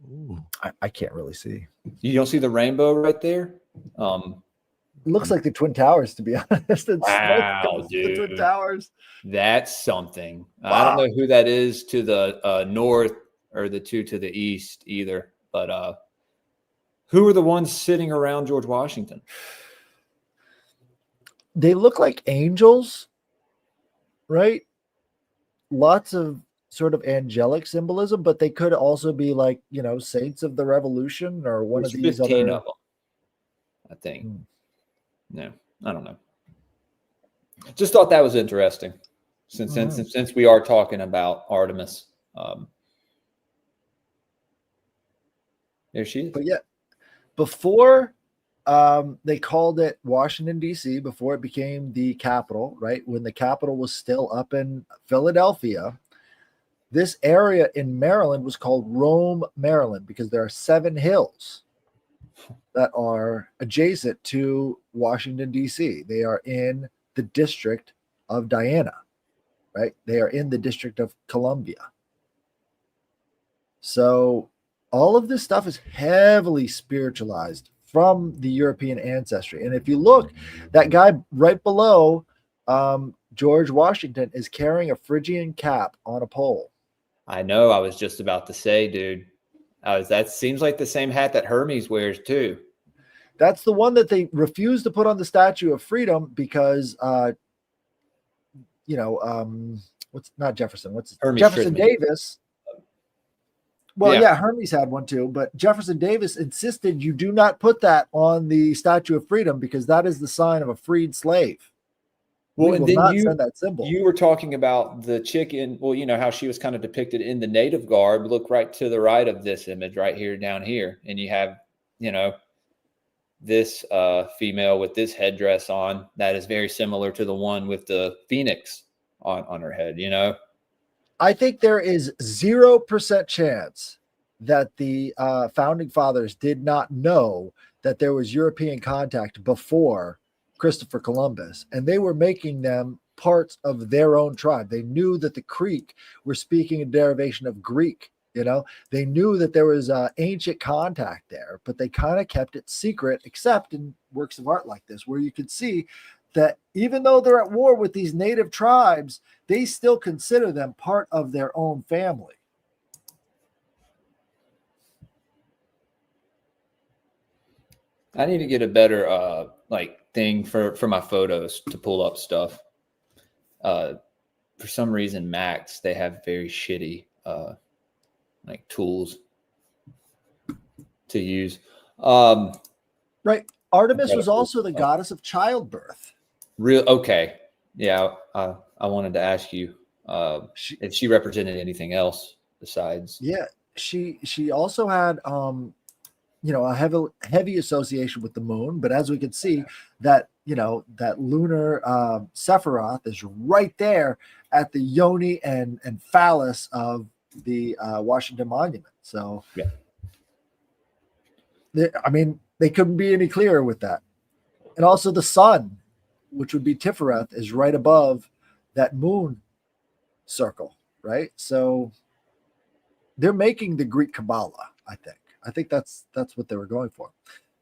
Ooh. I can't really see. You don't see the rainbow right there? It looks like the Twin Towers, to be honest. It's Wow, the Twin dude. Towers. That's something. I Wow. don't know who that is to the north or the two to the east either. But who are the ones sitting around George Washington? They look like angels, right? Lots of sort of angelic symbolism, but they could also be like, saints of the revolution or one There's of these 15 other. of them, I think. Hmm. No, I don't know. Just thought that was interesting since Mhm. since we are talking about Artemis. There she is. But yeah, before they called it Washington, D.C., before it became the capital, right? When the capital was still up in Philadelphia, this area in Maryland was called Rome, Maryland, because there are 7 hills that are adjacent to Washington, D.C. They are in the District of Diana, right? They are in the District of Columbia. So all of this stuff is heavily spiritualized from the European ancestry. And if you look, that guy right below George Washington is carrying a Phrygian cap on a pole. I know. I was just about to say, dude. That seems like the same hat that Hermes wears too. That's the one that they refused to put on the Statue of Freedom because, what's not Jefferson? What's Hermes Jefferson Trisman. Davis? Well, Yeah. yeah, Hermes had one too, but Jefferson Davis insisted you do not put that on the Statue of Freedom because that is the sign of a freed slave. Well, We and will then not send that symbol. you were talking about the chicken. Well, how she was kind of depicted in the native garb. Look right to the right of this image right here, down here. And you have, this female with this headdress on that is very similar to the one with the phoenix on her head, you know? I think there is 0% chance that the founding fathers did not know that there was European contact before Christopher Columbus, and they were making them parts of their own tribe. They knew that the Creek were speaking a derivation of Greek. You know, they knew that there was ancient contact there, but they kind of kept it secret, except in works of art like this, where you could see that even though they're at war with these native tribes, they still consider them part of their own family. I need to get a better like thing for my photos to pull up stuff. For some reason, Macs, they have very shitty like tools to use. Right. Artemis was also the goddess of childbirth. Real okay. Yeah, I wanted to ask you if she represented anything else besides. Yeah, she also had a heavy association with the moon, but as we can see, that that lunar Sephiroth is right there at the yoni and phallus of the Washington Monument. So yeah, they couldn't be any clearer with that. And also the sun, which would be Tifereth, is right above that moon circle, right? So they're making the Greek Kabbalah, I think that's what they were going for.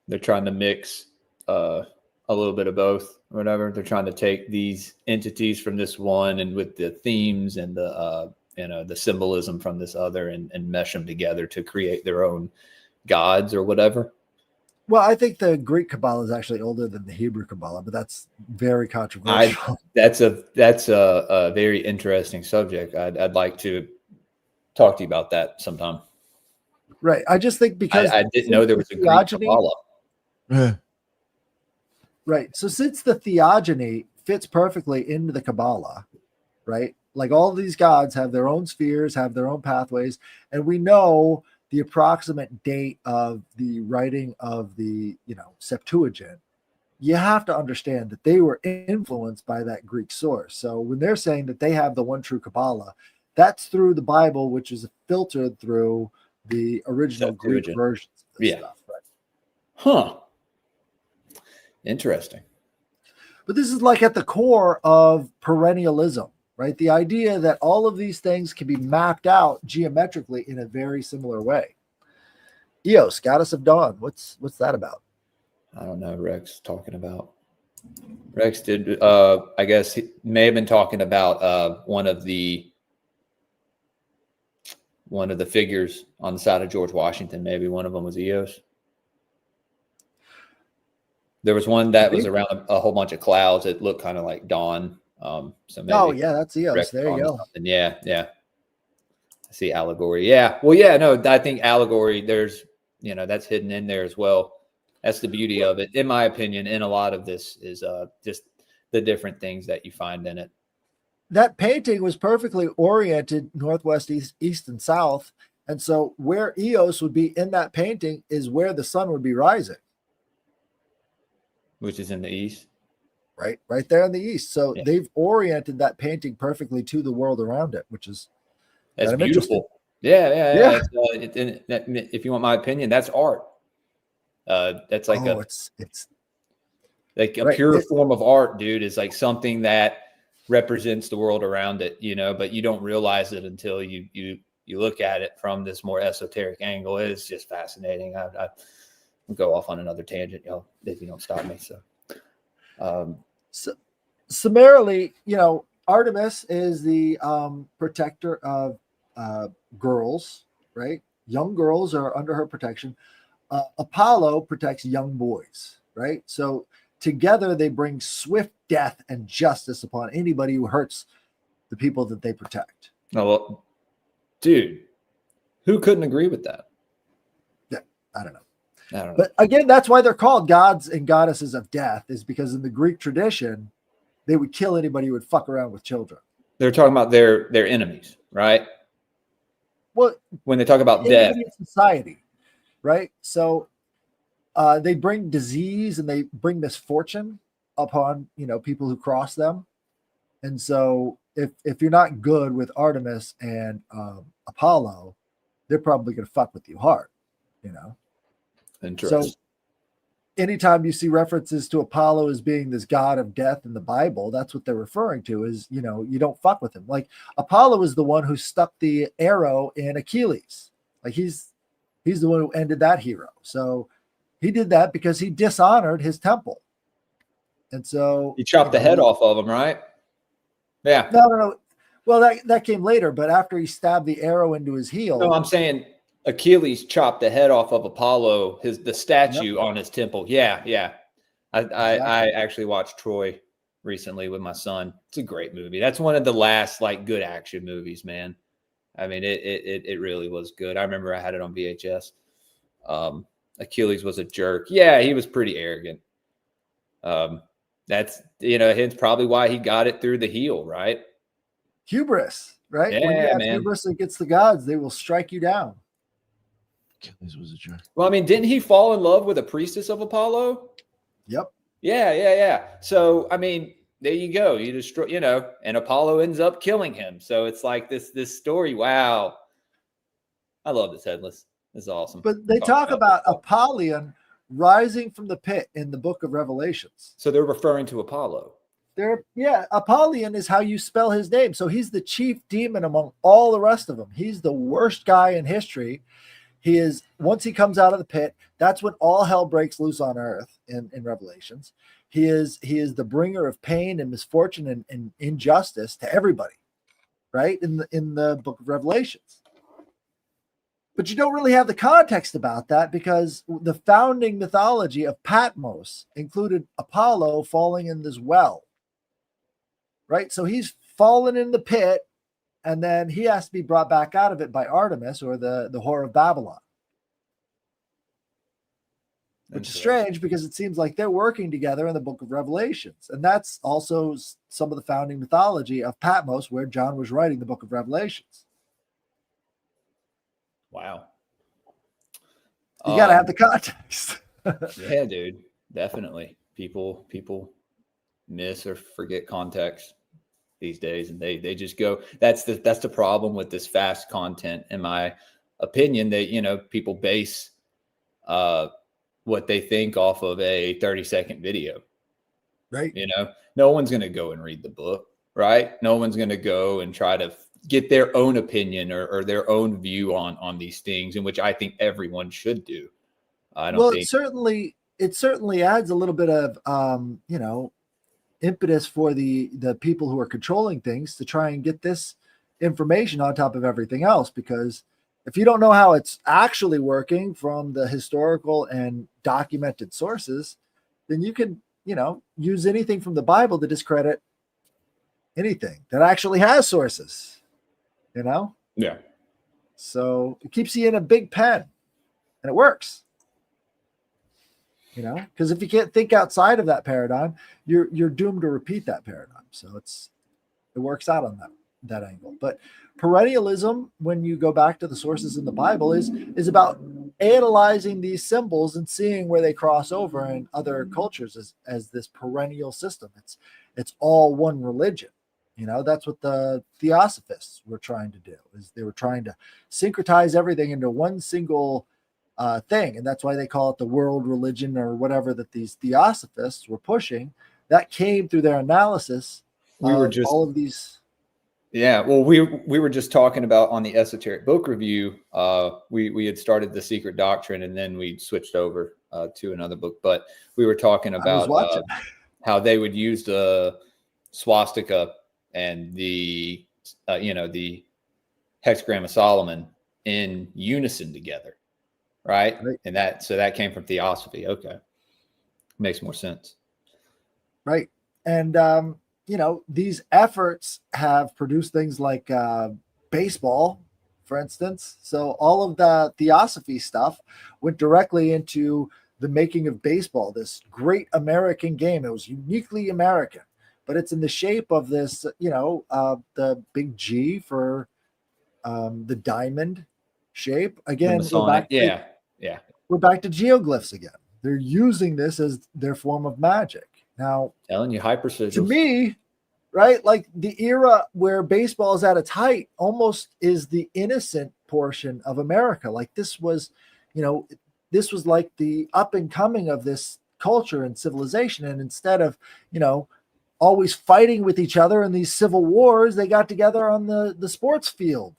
They're trying to mix a little bit of both, or whatever. They're trying to take these entities from this one and with the themes and the the symbolism from this other and mesh them together to create their own gods or whatever. Well, I think the Greek Kabbalah is actually older than the Hebrew Kabbalah, but that's very controversial. That's a very interesting subject. I'd like to talk to you about that sometime. Right. I just think because I didn't know there was a Greek Kabbalah. Right. So since the theogony fits perfectly into the Kabbalah, right? Like all of these gods have their own spheres, have their own pathways, and we know the approximate date of the writing of the Septuagint. You have to understand that they were influenced by that Greek source. So when they're saying that they have the one true Kabbalah, that's through the Bible, which is filtered through the original Greek versions of this stuff. Right? Huh. Interesting. But this is like at the core of perennialism, right? The idea that all of these things can be mapped out geometrically in a very similar way. Eos, goddess of dawn. What's that about? I don't know. Rex talking about. Rex did. I guess he may have been talking about one of the figures on the side of George Washington. Maybe one of them was Eos. There was one that was around a whole bunch of clouds. It looked kind of like dawn. So maybe that's Eos. Rex there you go. Something. Yeah. I see allegory. Yeah. Well, yeah. No, I think allegory. There's that's hidden in there as well. That's the beauty of it, in my opinion. And a lot of this is just the different things that you find in it. That painting was perfectly oriented northwest, east, and south. And so where Eos would be in that painting is where the sun would be rising. Which is in the east. Right there in the east. So they've oriented that painting perfectly to the world around it, which is that's beautiful. Yeah. If you want my opinion, that's art. That's like it's like a pure form of art, dude. Is like something that represents the world around it, but you don't realize it until you look at it from this more esoteric angle. It's just fascinating. I go off on another tangent, if you don't stop me. So summarily, Artemis is the protector of girls, right? Young girls are under her protection. Apollo protects young boys, right? So together they bring swift death and justice upon anybody who hurts the people that they protect. Oh, well, dude, who couldn't agree with that? Yeah, I don't know. But again, that's why they're called gods and goddesses of death, is because in the Greek tradition, they would kill anybody who would fuck around with children. They're talking about their enemies, right? Well, when they talk about death, society, right? So they bring disease and they bring misfortune upon people who cross them, and so if you're not good with Artemis and Apollo, they're probably going to fuck with you hard, you know. Interesting. So anytime you see references to Apollo as being this god of death in the Bible, that's what they're referring to, is, you know, you don't fuck with him. Like Apollo is the one who stuck the arrow in Achilles. Like he's the one who ended that hero. So he did that because he dishonored his temple. And so he chopped the head off of him, right? Yeah. No. Well, that came later, but after he stabbed the arrow into his heel. No, I'm saying Achilles chopped the head off of Apollo, the statue on his temple. Yeah. I actually watched Troy recently with my son. It's a great movie. That's one of the last like good action movies, man. I mean, it really was good. I remember I had it on VHS. Achilles was a jerk. Yeah, he was pretty arrogant. That's, you know, hence probably why he got it through the heel, right? Hubris, right? Yeah, when you have man. hubris against the gods, they will strike you down. Achilles was a jerk. Well, I mean, didn't he fall in love with a priestess of Apollo? Yep. Yeah. So, I mean, there you go. You destroy, you know, and Apollo ends up killing him. So it's like this story. Wow. I love this, Headless. This is awesome. But they talk about Apollyon rising from the pit in the book of Revelations. So they're referring to Apollo. Apollyon is how you spell his name. So he's the chief demon among all the rest of them. He's the worst guy in history. He is, once he comes out of the pit, that's when all hell breaks loose on earth in Revelations. He is the bringer of pain and misfortune and injustice to everybody, right? In the book of Revelations. But you don't really have the context about that because the founding mythology of Patmos included Apollo falling in this well, right? So he's fallen in the pit, and then he has to be brought back out of it by Artemis, or the whore of Babylon. Which is strange because it seems like they're working together in the book of Revelations. And that's also some of the founding mythology of Patmos, where John was writing the book of Revelations. Wow. You got to have the context. Yeah, dude. Definitely. People miss or forget context these days, and they just go. That's the problem with this fast content, in my opinion, that, you know, people base what they think off of a 30-second video. Right. You know, no one's going to go and read the book, right? No one's going to go and try to get their own opinion or their own view on these things, in which I think everyone should do. I don't think it certainly adds a little bit of you know, impetus for the people who are controlling things to try and get this information on top of everything else, because if you don't know how it's actually working from the historical and documented sources, then you can, you know, use anything from the Bible to discredit anything that actually has sources. You know? Yeah. So it keeps you in a big pen, and it works. You know, because if you can't think outside of that paradigm, you're doomed to repeat that paradigm. So it works out on that angle. But perennialism, when you go back to the sources in the Bible, is about analyzing these symbols and seeing where they cross over in other cultures as this perennial system. It's all one religion. You know, that's what the Theosophists were trying to do, is they were trying to syncretize everything into one single thing. And that's why they call it the world religion or whatever that these Theosophists were pushing. That came through their analysis of all of these. Yeah, well, we were just talking about on the Esoteric Book Review. We had started The Secret Doctrine, and then we switched over to another book. But we were talking about how they would use the swastika and the the hexagram of Solomon in unison together, right? And that came from Theosophy. Okay, makes more sense, right? And you know, these efforts have produced things like baseball, for instance. So all of the Theosophy stuff went directly into the making of baseball, this great American game. It was uniquely American, but it's in the shape of this, you know, the big G for the diamond shape. Again, we're back to geoglyphs again. They're using this as their form of magic. Now, telling you, hyper sigils. To me, right? Like the era where baseball is at its height almost is the innocent portion of America. Like this was, this was like the up and coming of this culture and civilization. And instead of, always fighting with each other in these civil wars, they got together on the sports field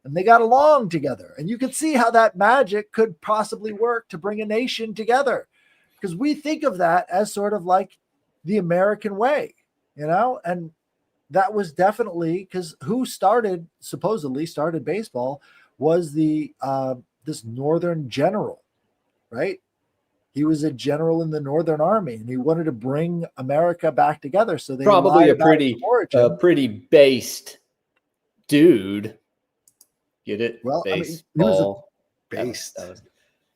and they got along together. And you could see how that magic could possibly work to bring a nation together, because we think of that as sort of like the American way, and that was definitely because who supposedly started baseball was this Northern general, right? He was a general in the Northern Army, and he wanted to bring America back together. So they probably a pretty based dude. Get it? Well, baseball. I mean, he was based.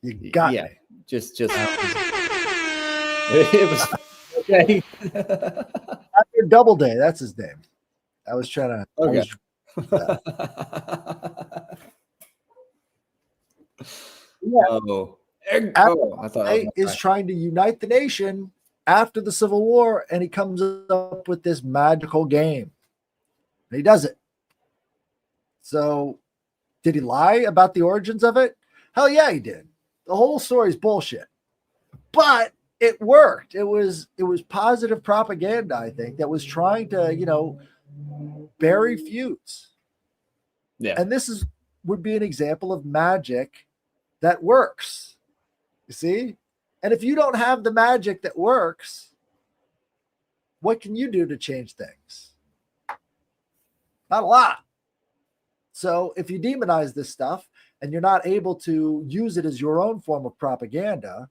You got me. Just it was okay. After Doubleday, that's his name. I was trying to. Okay. I thought is trying to unite the nation after the Civil War, and he comes up with this magical game. And he does it. So, did he lie about the origins of it? Hell yeah, he did. The whole story is bullshit. But it worked. It was positive propaganda, I think, that was trying to, bury feuds. Yeah. And this would be an example of magic that works. You see? And if you don't have the magic that works, what can you do to change things? Not a lot. So if you demonize this stuff and you're not able to use it as your own form of propaganda,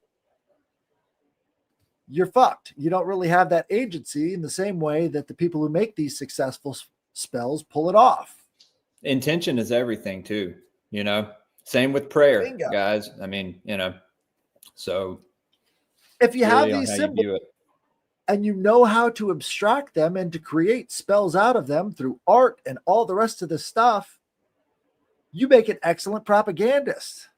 you're fucked. You don't really have that agency in the same way that the people who make these successful spells pull it off. Intention is everything too, Same with prayer, Bingo. Guys. I mean, so if you have these symbols and you know how to abstract them and to create spells out of them through art and all the rest of the stuff, you make an excellent propagandist.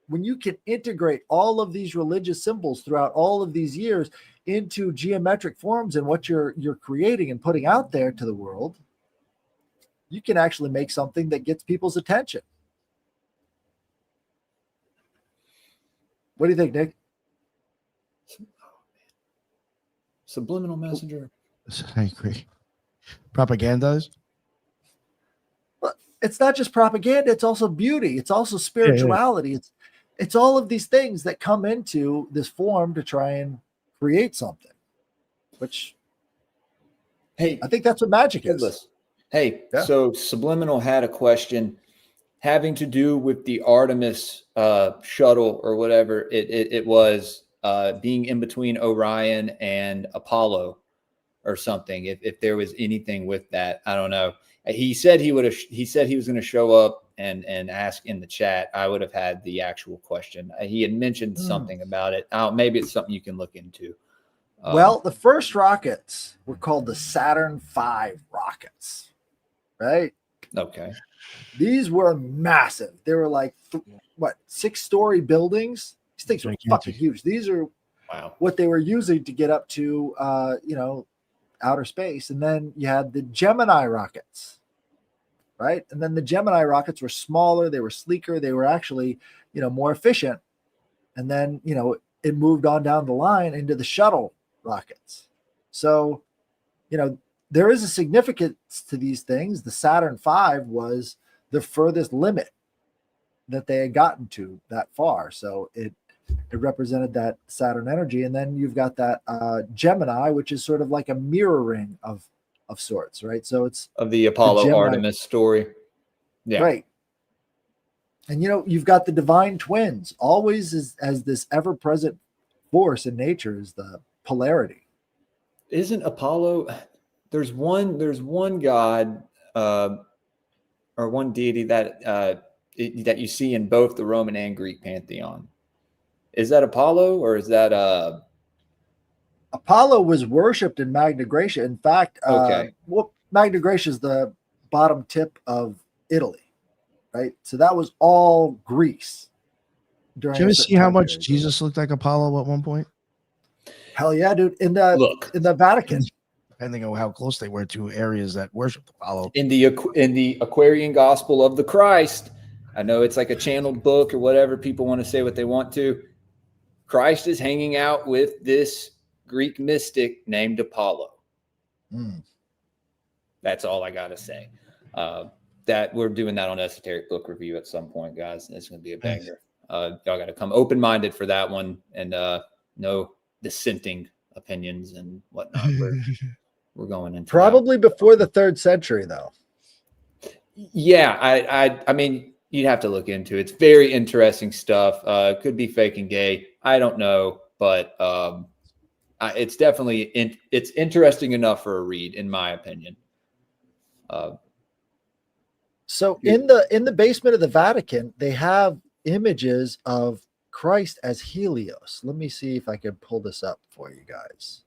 When you can integrate all of these religious symbols throughout all of these years into geometric forms and what you're creating and putting out there to the world, you can actually make something that gets people's attention. What do you think, Nick? Subliminal messenger. I agree. Propagandas? Well, it's not just propaganda, it's also beauty. It's also spirituality. Yeah. It's all of these things that come into this form to try and create something, which, hey, I think that's what magic is. Hey, yeah. So Subliminal had a question having to do with the Artemis shuttle or whatever it was, being in between Orion and Apollo or something. If there was anything with that, I don't know. He said he was going to show up and ask in the chat. I would have had the actual question. He had mentioned something about it. Maybe it's something you can look into. Well, the first rockets were called the Saturn V rockets, right? Okay. These were massive. They were like, 6-story buildings? These things were fucking huge. These are what they were using to get up to, outer space. And then you had the Gemini rockets, right? And then the Gemini rockets were smaller. They were sleeker. They were actually, more efficient. And then, it moved on down the line into the shuttle rockets. So, there is a significance to these things. The Saturn V was the furthest limit that they had gotten to that far. So it represented that Saturn energy. And then you've got that Gemini, which is sort of like a mirroring of sorts, right? So it's of the Apollo Artemis story. Yeah. Right. And, you've got the divine twins, always as this ever-present force in nature is the polarity. Isn't Apollo... There's one god or one deity that you see in both the Roman and Greek pantheon. Is that Apollo or is that Apollo was worshipped in Magna Graecia. In fact, Magna Graecia is the bottom tip of Italy, right? So that was all Greece. Did you ever see how much Jesus looked like Apollo at one point? Hell yeah, dude! In the Vatican. depending on how close they were to areas that worship Apollo. In the Aquarian Gospel of the Christ, I know it's like a channeled book or whatever. People want to say what they want to. Christ is hanging out with this Greek mystic named Apollo. That's all I got to say. That we're doing that on Esoteric Book Review at some point, guys. It's going to be a banger. Y'all got to come open-minded for that one, and no dissenting opinions and whatnot. We're going into probably before the 3rd century, though. Yeah, I mean, you'd have to look into it. It's very interesting stuff. Could be fake and gay. I don't know, but it's definitely it's interesting enough for a read, in my opinion. So in the basement of the Vatican, they have images of Christ as Helios. Let me see if I can pull this up for you guys.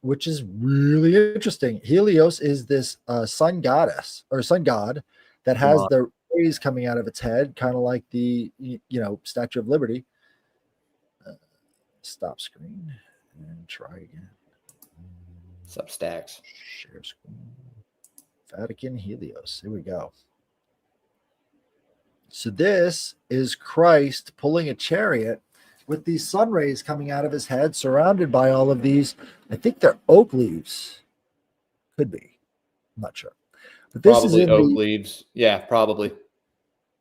Which is really interesting. Helios is this sun goddess or sun god that has the rays coming out of its head, kind of like the Statue of Liberty. Stop screen and try again. Substacks. Share screen. Vatican Helios. Here we go. So this is Christ pulling a chariot with these sun rays coming out of his head, surrounded by all of these. I think they're oak leaves. Could be. I'm not sure. But this Probably is in oak leaves. Yeah, probably.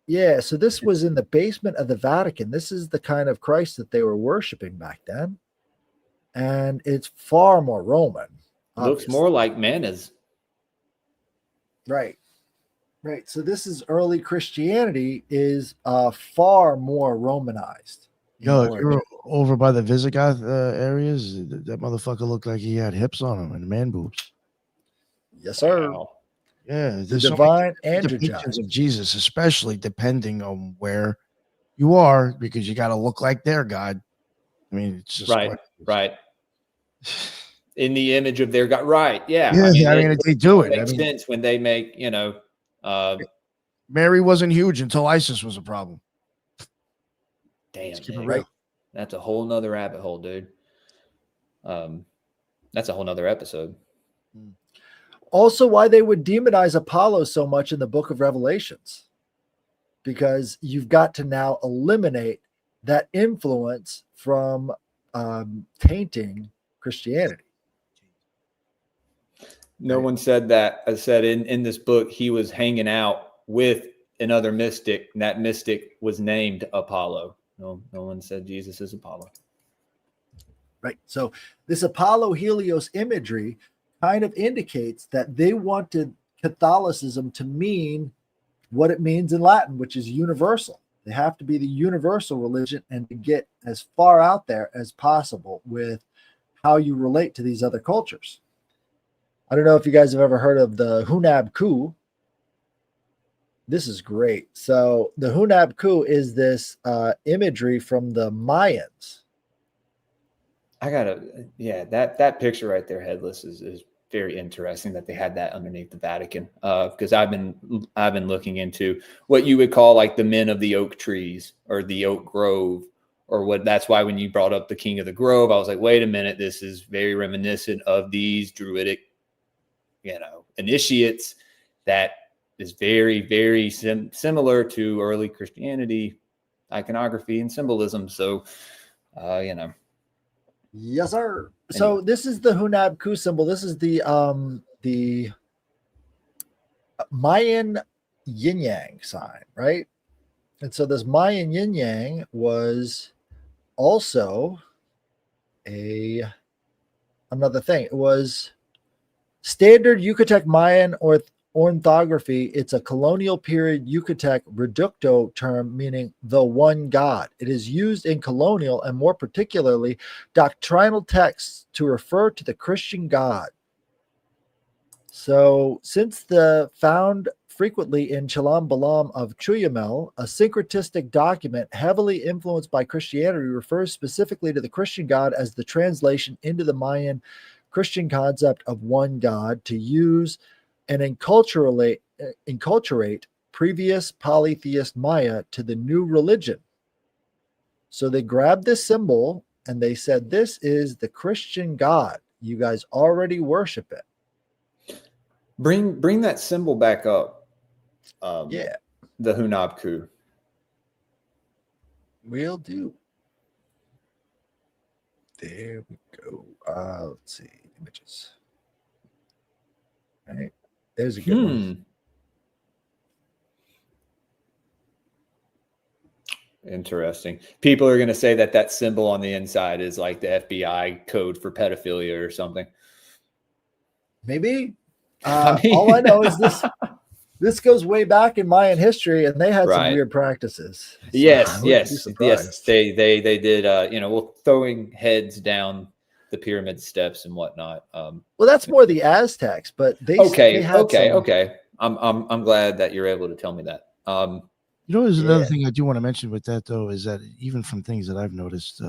Yeah, so this was in the basement of the Vatican. This is the kind of Christ that they were worshiping back then. And it's far more Roman. Looks more like Mana's. Right. Right. So this is early Christianity is far more Romanized. Yo, if you were over by the Visigoth areas, that motherfucker looked like he had hips on him and man boobs. Yes, sir. Wow. Yeah, The divine androgyne depictions of Jesus, especially depending on where you are, because you got to look like their God. I mean, it's just right. In the image of their God, right? Yeah, I mean, they do it. Makes sense when they make Mary wasn't huge until ISIS was a problem. Damn, right. That's a whole nother rabbit hole, dude. That's a whole nother episode. Also, why they would demonize Apollo so much in the book of Revelations, because you've got to now eliminate that influence from tainting Christianity. No one said that. I said in this book, he was hanging out with another mystic, and that mystic was named Apollo. No one said Jesus is Apollo. Right. So this Apollo Helios imagery kind of indicates that they wanted Catholicism to mean what it means in Latin, which is universal. They have to be the universal religion and to get as far out there as possible with how you relate to these other cultures. I don't know if you guys have ever heard of the Hunab Ku. This is great. So the Hunab Ku is this imagery from the Mayans. That picture right there, Headless, is very interesting that they had that underneath the Vatican. Because I've been looking into what you would call like the men of the oak trees or the oak grove, or what. That's why when you brought up the King of the Grove, I was like, wait a minute, this is very reminiscent of these Druidic, initiates. That is very, very similar to early Christianity iconography and symbolism. So, Yes, sir. So this is the Hunab Ku symbol. This is the Mayan yin yang sign, right? And so this Mayan yin yang was also another thing. It was standard Yucatec Mayan orthography. It's a colonial period Yucatec reducto term meaning the one God. It is used in colonial and more particularly doctrinal texts to refer to the Christian God. So since found frequently in Chalam Balam of Chuyamel, a syncretistic document heavily influenced by Christianity refers specifically to the Christian God as the translation into the Mayan Christian concept of one God to use and enculturate previous polytheist Maya to the new religion. So they grabbed this symbol and they said, this is the Christian God. You guys already worship it. Bring that symbol back up. Yeah. The Hunabku. Will do. There we go. Let's see. Images. All right. There's a good one. Interesting. People are going to say that symbol on the inside is like the FBI code for pedophilia or something. Maybe. All I know is this goes way back in Mayan history, and they had some weird practices. So yes. They did. Well, throwing heads down the pyramid steps and whatnot. Well, that's more the Aztecs, but they okay. I'm glad that you're able to tell me that. There's another thing I do want to mention with that, though, is that even from things that I've noticed,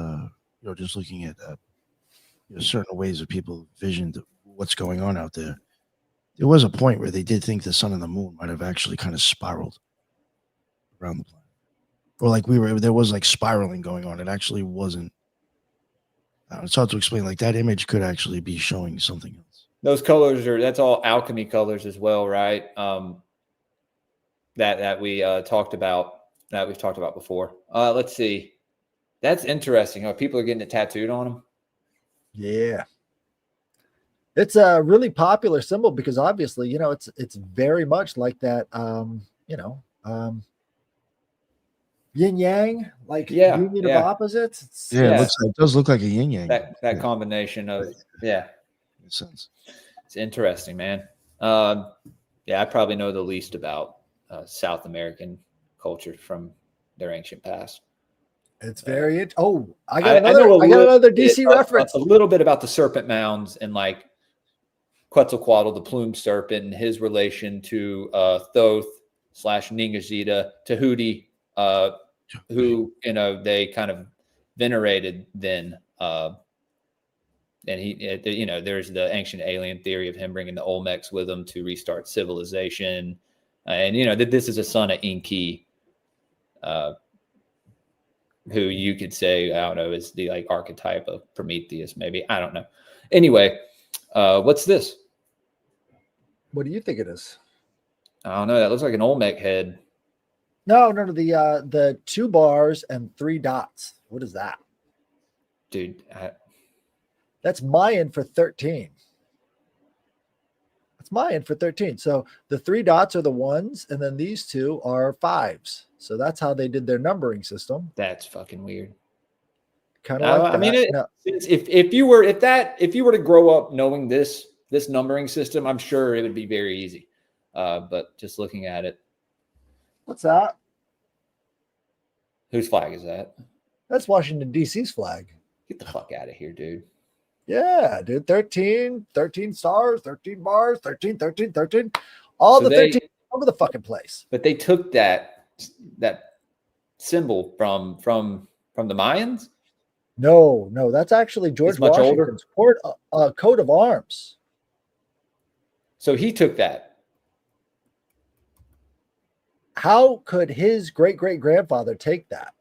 just looking at certain ways of people visioned what's going on out there, there was a point where they did think the sun and the moon might have actually kind of spiraled around the planet, or like there was like spiraling going on. It actually wasn't. It's hard to explain. Like that image could actually be showing something else. Those colors that's all alchemy colors as well, right? That we talked about, that we've talked about before. Let's see. That's interesting. How people are getting it tattooed on them. Yeah. It's a really popular symbol because obviously, it's very much like that, yin yang, like union of opposites. It does look like a yin yang. That combination of makes sense. It's interesting, man. I probably know the least about South American culture from their ancient past. It's very I got another DC reference. A little bit about the serpent mounds and like Quetzalcoatl, the plumed serpent, and his relation to Thoth / Ningazita, Tahuti, who they kind of venerated then. And he, there's the ancient alien theory of him bringing the Olmecs with him to restart civilization. And that this is a son of Enki, who you could say, I don't know, is the like archetype of Prometheus, maybe. I don't know. Anyway, what's this? What do you think it is? I don't know. That looks like an Olmec head. No. The 2 bars and 3 dots. What is that? Dude. That's Mayan for 13. That's Mayan for 13. So the 3 dots are the 1s, and then these 2 are 5s. So that's how they did their numbering system. That's fucking weird. Kind of like that. I mean, if you were to grow up knowing this numbering system, I'm sure it would be very easy. But just looking at it. What's that? Whose flag is that? That's Washington, D.C.'s flag. Get the fuck out of here, dude. Yeah, dude. 13 stars, 13 bars, 13. All so 13 over the fucking place. But they took that symbol from the Mayans? No, that's actually George Washington's coat of arms. So he took that. How could his great-great-grandfather take that?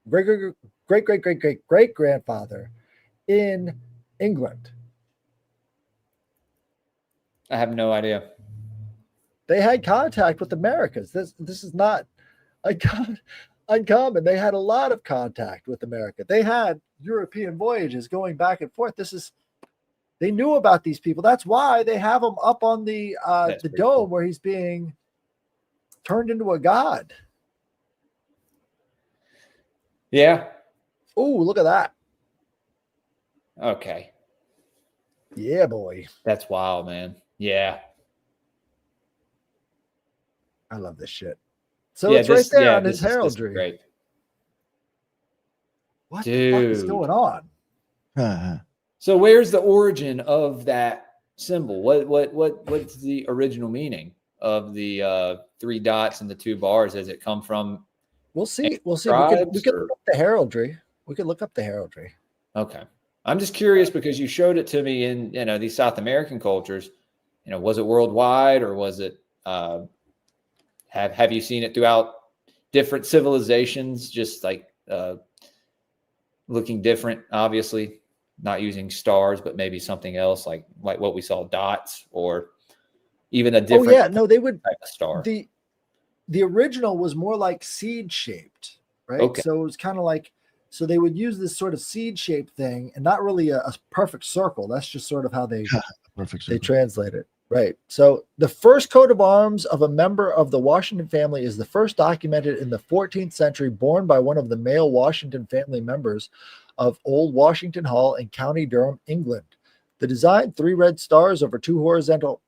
Great-great-great-great-great-grandfather in England. I have no idea. They had contact with Americans. This is not uncommon. They had a lot of contact with America. They had European voyages going back and forth. They knew about these people. That's why they have him up on the dome where he's being turned into a god. Yeah. Oh, look at that. Okay. Yeah, boy. That's wild, man. Yeah. I love this shit. So it's right there on his heraldry. Great. What the fuck is going on? So where's the origin of that symbol? What's the original meaning of the 3 dots and the 2 bars? Does it come from? We'll see. We can look up the heraldry. We can look up the heraldry. Okay. I'm just curious because you showed it to me in these South American cultures. Was it worldwide or was it? Have you seen it throughout different civilizations? Just like looking different, obviously, not using stars, but maybe something else like what we saw, dots, or even a different they would. type of star. The original was more like seed shaped, right? Okay. So it was kind of like, so they would use this sort of seed shaped thing, and not really a perfect circle. That's just sort of how they translate it. Right. So the first coat of arms of a member of the Washington family is the first documented in the 14th century, borne by one of the male Washington family members of Old Washington Hall in County Durham, England. The design, 3 red stars over 2 horizontal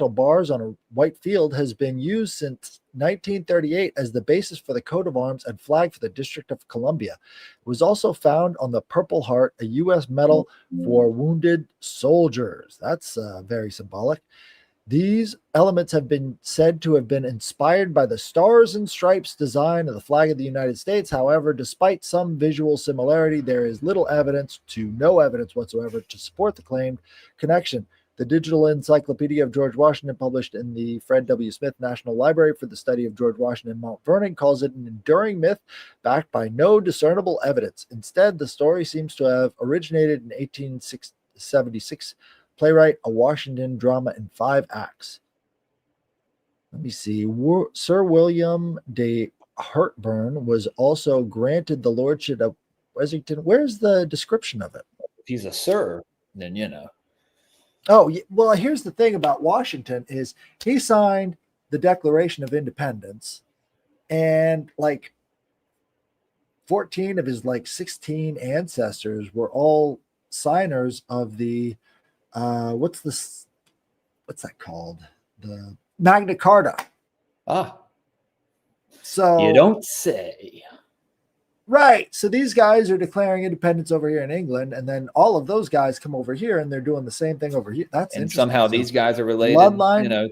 bars on a white field, has been used since 1938 as the basis for the coat of arms and flag for the District of Columbia. It was also found on the Purple Heart, a U.S. medal for wounded soldiers. That's very symbolic. These elements have been said to have been inspired by the stars and stripes design of the flag of the United States. However, despite some visual similarity, there is no evidence whatsoever to support the claimed connection. The Digital Encyclopedia of George Washington, published in the Fred W. Smith National Library for the Study of George Washington, Mount Vernon, calls it an enduring myth backed by no discernible evidence. Instead, the story seems to have originated in 1876 playwright, a Washington drama in 5 acts. Let me see. Sir William de Hertburn was also granted the lordship of Wessington. Where's the description of it? If he's a sir, then you know. Oh, well, here's the thing about Washington is he signed the Declaration of Independence, and like 14 of his 16 ancestors were all signers of the what's that called? The Magna Carta. So you don't say. Right. So these guys are declaring independence over here in England, and then all of those guys come over here and they're doing the same thing over here. That's and interesting. somehow these guys are related,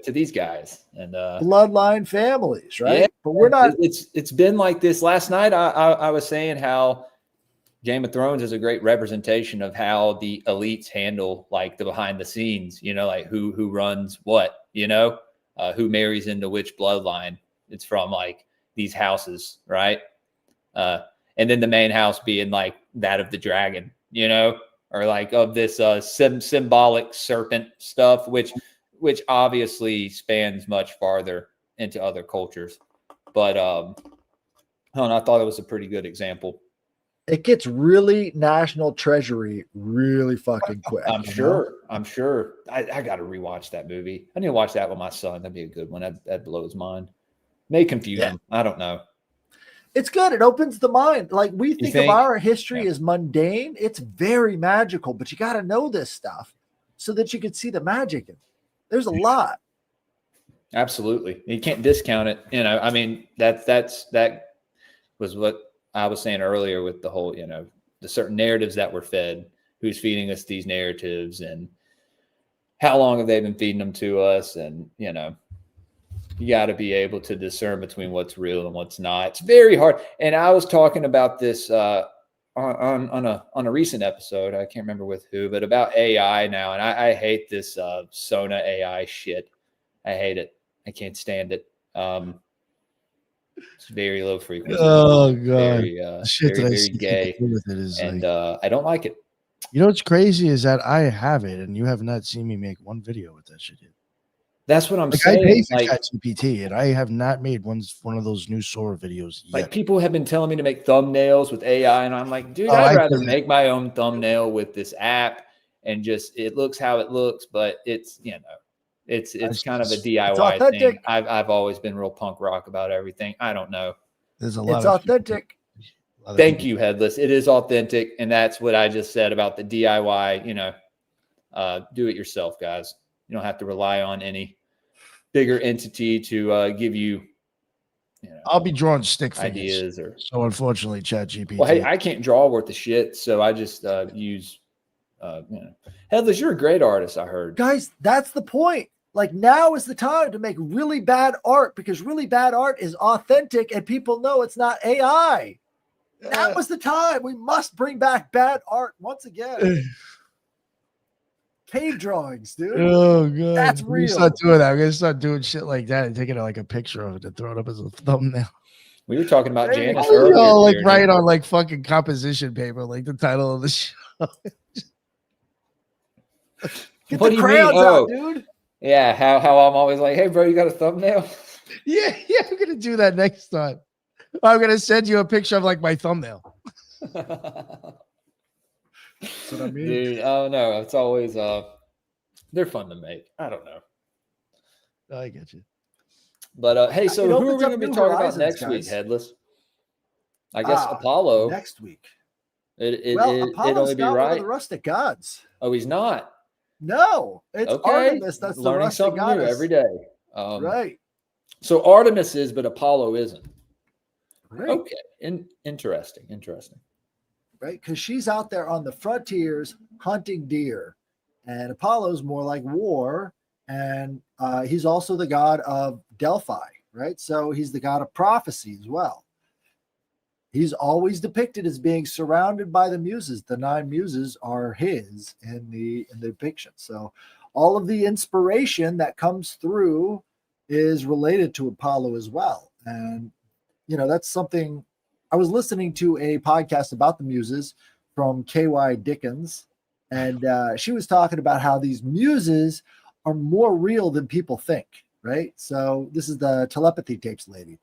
to these guys and bloodline families, right? Yeah, but we're not. It's been like this. Last night I was saying how Game of Thrones is a great representation of how the elites handle like the behind the scenes. Like who runs what. Who marries into which bloodline. It's from like these houses, right? And then the main house being like that of the dragon, or like of this symbolic serpent stuff, which obviously spans much farther into other cultures. But I thought it was a pretty good example. It gets really national treasury really fucking quick. I'm sure. I got to rewatch that movie. I need to watch that with my son. That'd be a good one. That blows his mind. May confuse him. I don't know. It's good. It opens the mind. Like we think of our history as mundane. It's very magical, but you got to know this stuff so that you can see the magic. There's a lot. Absolutely. You can't discount it. I mean, that was what I was saying earlier with the whole, the certain narratives that were fed, who's feeding us these narratives and how long have they been feeding them to us? And, you got to be able to discern between what's real and what's not. It's very hard. And I was talking about this on a recent episode. I can't remember with who, but about AI now. And I hate this Sona AI shit. I hate it. I can't stand it. It's very low frequency. Oh god, very, shit very, that very gay. With it is and I don't like it. You know what's crazy is that I have it, and you have not seen me make one video with that shit yet. That's what I'm saying. I pay for ChatGPT, and I have not made one of those new Sora videos yet. Like people have been telling me to make thumbnails with AI, and I'm like, dude, I'd rather make my own thumbnail with this app, and just it looks how it looks, but it's it's kind of a DIY thing. I've always been real punk rock about everything. I don't know. There's a lot. It's authentic. Thank you, Headless. It is authentic, and that's what I just said about the DIY. Do it yourself, guys. You don't have to rely on any bigger entity to give you. I'll be drawing stick ideas, figures. So unfortunately, ChatGPT. Well, hey, I can't draw worth the shit, so I just use. Headless, you're a great artist. I heard, guys. That's the point. Like now is the time to make really bad art because really bad art is authentic and people know it's not AI. That was the time. We must bring back bad art once again. Cave drawings, dude. Oh god, that's real. Start doing that. I'm gonna start doing shit like that and taking like a picture of it and throw it up as a thumbnail. We were talking about There you Janice go. earlier. Y'all like here, write dude. on like fucking composition paper, like the title of the show. Get What the do you mean? crayons Oh, out, dude. yeah. How I'm always like, hey, bro, you got a thumbnail? Yeah, I'm gonna do that next time. I'm gonna send you a picture of like my thumbnail. That's what I mean. Dude, oh no, it's always they're fun to make. I don't know. I get you. But hey, so It who are opens we up gonna be new talking about horizons, next week, guys. Headless? I guess Ah, Apollo. next week. It'd Apollo's only be not one of right. the rustic gods. Oh, he's not. No, it's Okay. Artemis. That's the Learning rustic something new goddess. every day. Right. So Artemis is, but Apollo isn't. Right. Okay. Interesting. Right. Because she's out there on the frontiers hunting deer. And Apollo's more like war. And he's also the god of Delphi. Right. So he's the god of prophecy as well. He's always depicted as being surrounded by the muses. The 9 muses are his in the depiction. So all of the inspiration that comes through is related to Apollo as well. And, that's something. I was listening to a podcast about the muses from K.Y. Dickens, and she was talking about how these muses are more real than people think, right? So this is the telepathy tapes lady.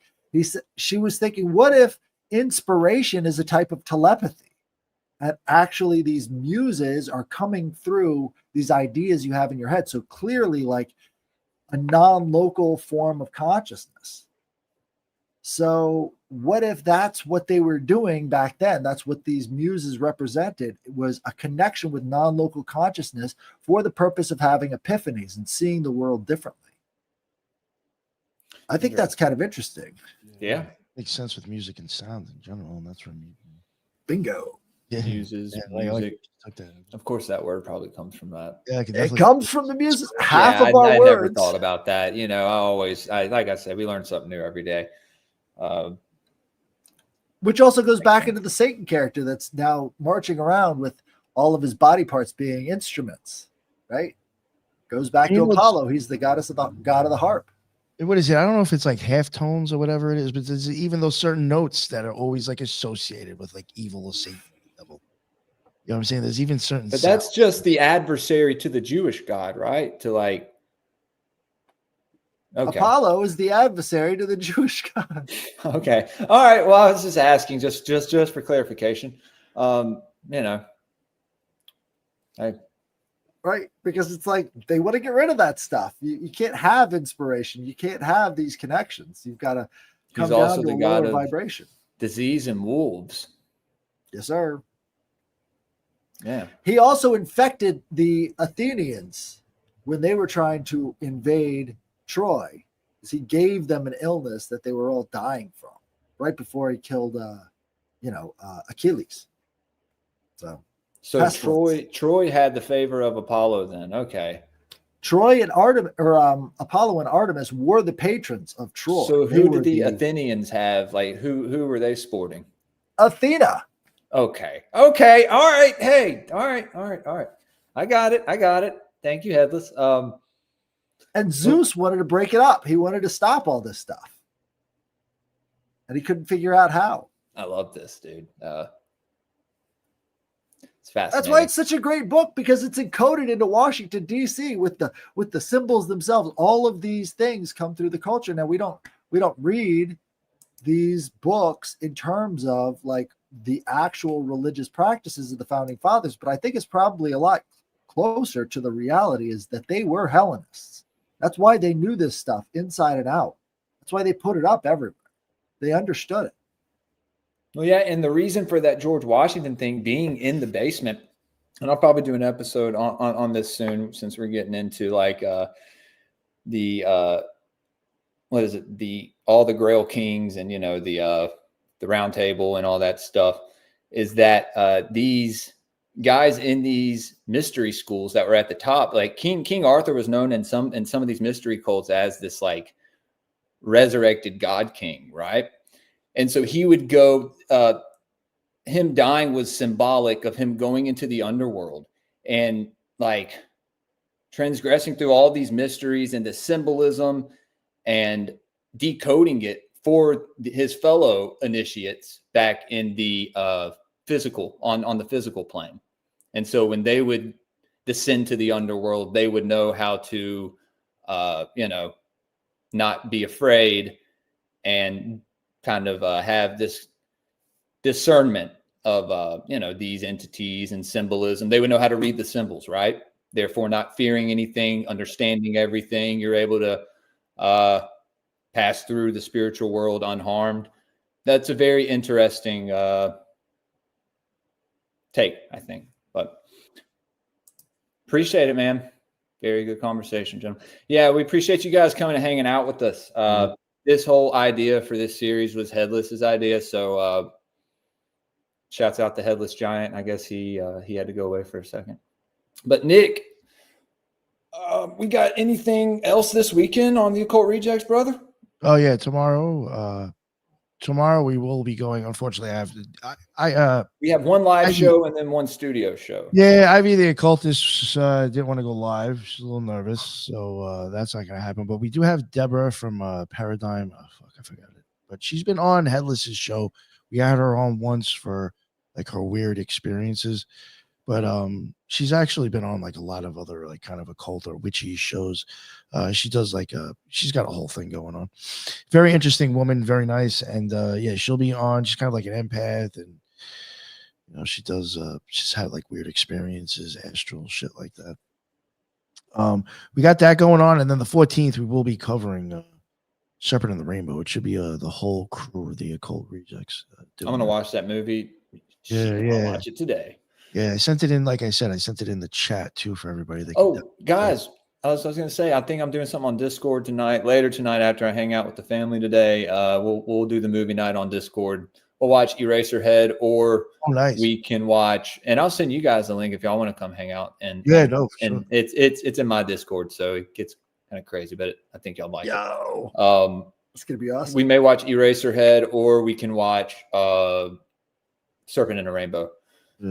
She was thinking, what if inspiration is a type of telepathy, and actually these muses are coming through these ideas you have in your head, so clearly like a non-local form of consciousness. So what if that's what they were doing back then? That's what these muses represented. It was a connection with non-local consciousness for the purpose of having epiphanies and seeing the world differently. I think that's kind of interesting. Yeah. Makes sense with music and sound in general, and that's where Bingo. Muses, like music. that. Of course, that word probably comes from that. Yeah, It comes from the muses. Half Yeah, of our I words. never thought about that. Like I said, we learn something new every day. Which also goes back into the Satan character that's now marching around with all of his body parts being instruments, right? Goes back to Apollo. He's the god of the harp. What is it? I don't know if it's like half tones or whatever it is, but there's even those certain notes that are always like associated with like evil or Satan level. You know what I'm saying? There's even certain. But that's just the adversary to the Jewish God, right? To like. Okay. Apollo is the adversary to the Jewish god. Okay. All right. Well, I was just asking, just for clarification. Right, because it's like they want to get rid of that stuff. You can't have inspiration. You can't have these connections. You've got to come down to a lower vibration. Disease and wolves. Yes, sir. Yeah. He also infected the Athenians when they were trying to invade Troy. He gave them an illness that they were all dying from right before he killed, Achilles. So Troy had the favor of Apollo then. Okay. Troy and Artemis, or Apollo and Artemis, were the patrons of Troy. So who did the Athenians have? Like who were they sporting? Athena. Okay. All right. Hey. All right. I got it. Thank you, Headless. And Zeus wanted to break it up. He wanted to stop all this stuff, and he couldn't figure out how. I love this, dude. It's fascinating. That's why it's such a great book, because it's encoded into Washington D.C. with the symbols themselves. All of these things come through the culture. Now we don't read these books in terms of like the actual religious practices of the founding fathers, but I think it's probably a lot closer to the reality is that they were Hellenists. That's why they knew this stuff inside and out. That's why they put it up everywhere. They understood it. Well, yeah, and the reason for that George Washington thing being in the basement, and I'll probably do an episode on this soon, since we're getting into like all the Grail Kings and the Round Table and all that stuff, is that these guys in these mystery schools that were at the top, like King Arthur was known in some of these mystery cults as this like resurrected God King, right? And so he would go, him dying was symbolic of him going into the underworld and like transgressing through all these mysteries and the symbolism and decoding it for his fellow initiates back in the physical, on the physical plane. And so when they would descend to the underworld, they would know how to, not be afraid and kind of have this discernment of, these entities and symbolism. They would know how to read the symbols, right? Therefore, not fearing anything, understanding everything. You're able to pass through the spiritual world unharmed. That's a very interesting take, I think. But appreciate it, man. Very good conversation, gentlemen. Yeah, we appreciate you guys coming and hanging out with us. This whole idea for this series was Headless's idea. So shouts out to Headless Giant. I guess he had to go away for a second. But Nick, we got anything else this weekend on the Occult Rejects, brother? Oh yeah, tomorrow. Tomorrow we will be going. Unfortunately, I have to. We have one live show and then one studio show. Yeah, Ivy the Occultist didn't want to go live. She's a little nervous, so that's not going to happen. But we do have Deborah from Paradigm. Oh, fuck, I forgot it. But she's been on Headless's show. We had her on once for like her weird experiences. But she's actually been on like a lot of other like kind of occult or witchy shows. She does like she's got a whole thing going on. Very interesting woman, very nice, and yeah, she'll be on. She's kind of like an empath, and she does. She's had like weird experiences, astral shit like that. We got that going on, and then the 14th we will be covering Serpent in the Rainbow. It should be the whole crew of the Occult Rejects. I'm gonna watch that movie. Yeah. I'll watch it today. Yeah, I sent it in. Like I said, I sent it in the chat too for everybody. Guys, I was going to say, I think I'm doing something on Discord later tonight after I hang out with the family today. We'll do the movie night on Discord. We'll watch Eraserhead, or we can watch, and I'll send you guys a link if y'all want to come hang out. And sure. It's in my Discord, so it gets kind of crazy, but I think y'all like it. It's gonna be awesome. We may watch Eraserhead, or we can watch Serpent in a Rainbow.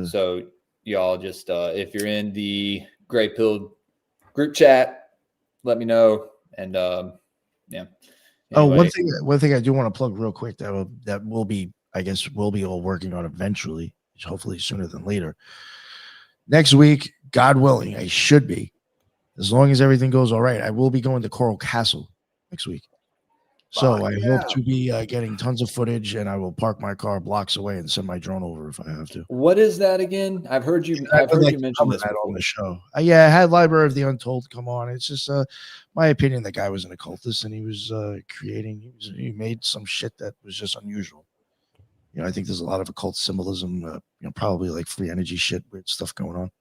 So y'all just if you're in the Greypilled group chat, let me know. And yeah. Anyway. One thing I do want to plug real quick that will be, I guess we'll be all working on eventually, hopefully sooner than later. Next week, God willing, I should be, as long as everything goes all right, I will be going to Coral Castle next week. So I hope to be getting tons of footage, and I will park my car blocks away and send my drone over if I have to. What is that again? I've heard you mention this on the show. Yeah, I had Library of the Untold come on. It's just my opinion. The guy was an occultist, and he was he made some shit that was just unusual. I think there's a lot of occult symbolism. Probably like free energy shit, weird stuff going on.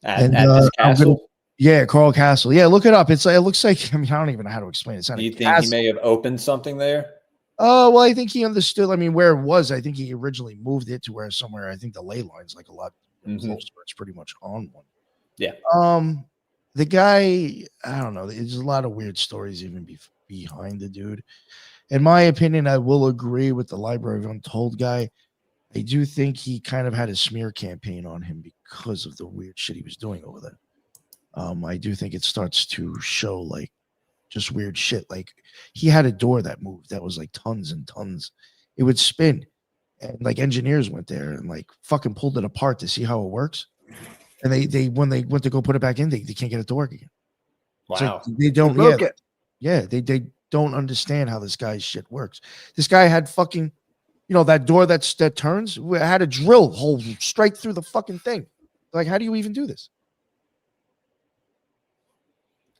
At this castle. Yeah, Coral Castle. Yeah, look it up. It looks like, I don't even know how to explain it. Do you think he may have opened something there? Oh, well, I think he understood. I mean, where it was, I think he originally moved it to somewhere. I think the ley line's like a lot closer. It's pretty much on one. Yeah. The guy, I don't know. There's a lot of weird stories even behind the dude. In my opinion, I will agree with the Library of Untold guy. I do think he kind of had a smear campaign on him because of the weird shit he was doing over there. I do think it starts to show like just weird shit. Like he had a door that moved that was like tons and tons. It would spin, and like engineers went there and like fucking pulled it apart to see how it works. And they when they went to go put it back in, they can't get it to work again. Wow. So they don't. They don't understand how this guy's shit works. This guy had fucking, that door that turns. Had a drill hole straight through the fucking thing. Like, how do you even do this?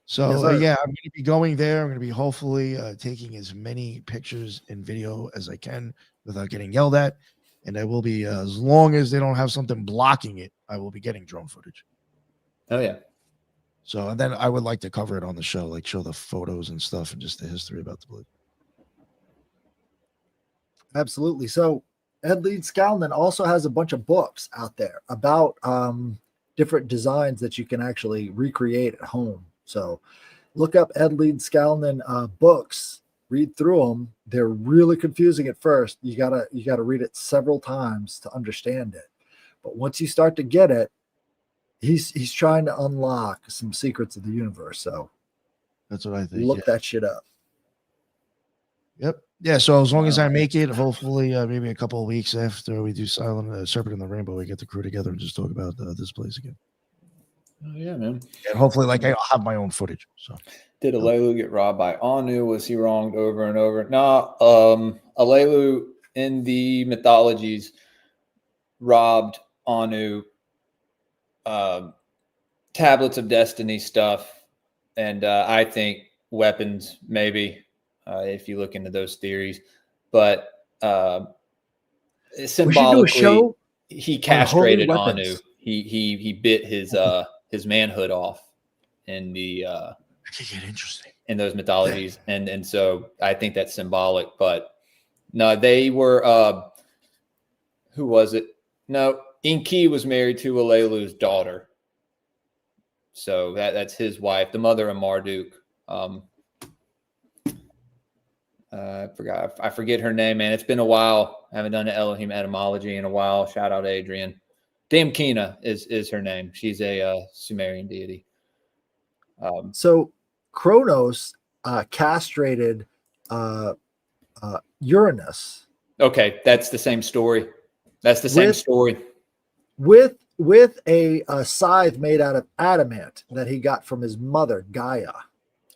So, yeah, I'm going to be going there. I'm going to be hopefully taking as many pictures and video as I can without getting yelled at. And I will be, as long as they don't have something blocking it, I will be getting drone footage. Oh, yeah. So, and then I would like to cover it on the show, like show the photos and stuff and just the history about the place. Absolutely. So, Ed Leeds Scowlin also has a bunch of books out there about different designs that you can actually recreate at home. So look up Ed Leeds Scowlin books, read through them. They're really confusing at first. You gotta read it several times to understand it. But once you start to get it, he's trying to unlock some secrets of the universe. So that's what I think. Look that shit up. Yep. Yeah. So as long as I make it, hopefully, maybe a couple of weeks after we do Silent Serpent in the Rainbow, we get the crew together and just talk about this place again. Oh yeah, man. And hopefully, like I'll have my own footage. So Did Alelu get robbed by Anu? Was he wronged over and over? No. Alelu in the mythologies robbed Anu tablets of destiny stuff, and I think weapons maybe if you look into those theories, but symbolically he castrated Anu. He bit his manhood off in the that could get interesting in those mythologies, and so I think that's symbolic. But no, they were who was it? No, Inki was married to Alelu's daughter. So that's his wife, the mother of Marduk. I forget her name, man. It's been a while. I haven't done an Elohim etymology in a while. Shout out to Adrian. Damkina is her name. She's a Sumerian deity. So Kronos castrated Uranus. Okay, that's the same story. That's the same story. With a scythe made out of adamant that he got from his mother, Gaia.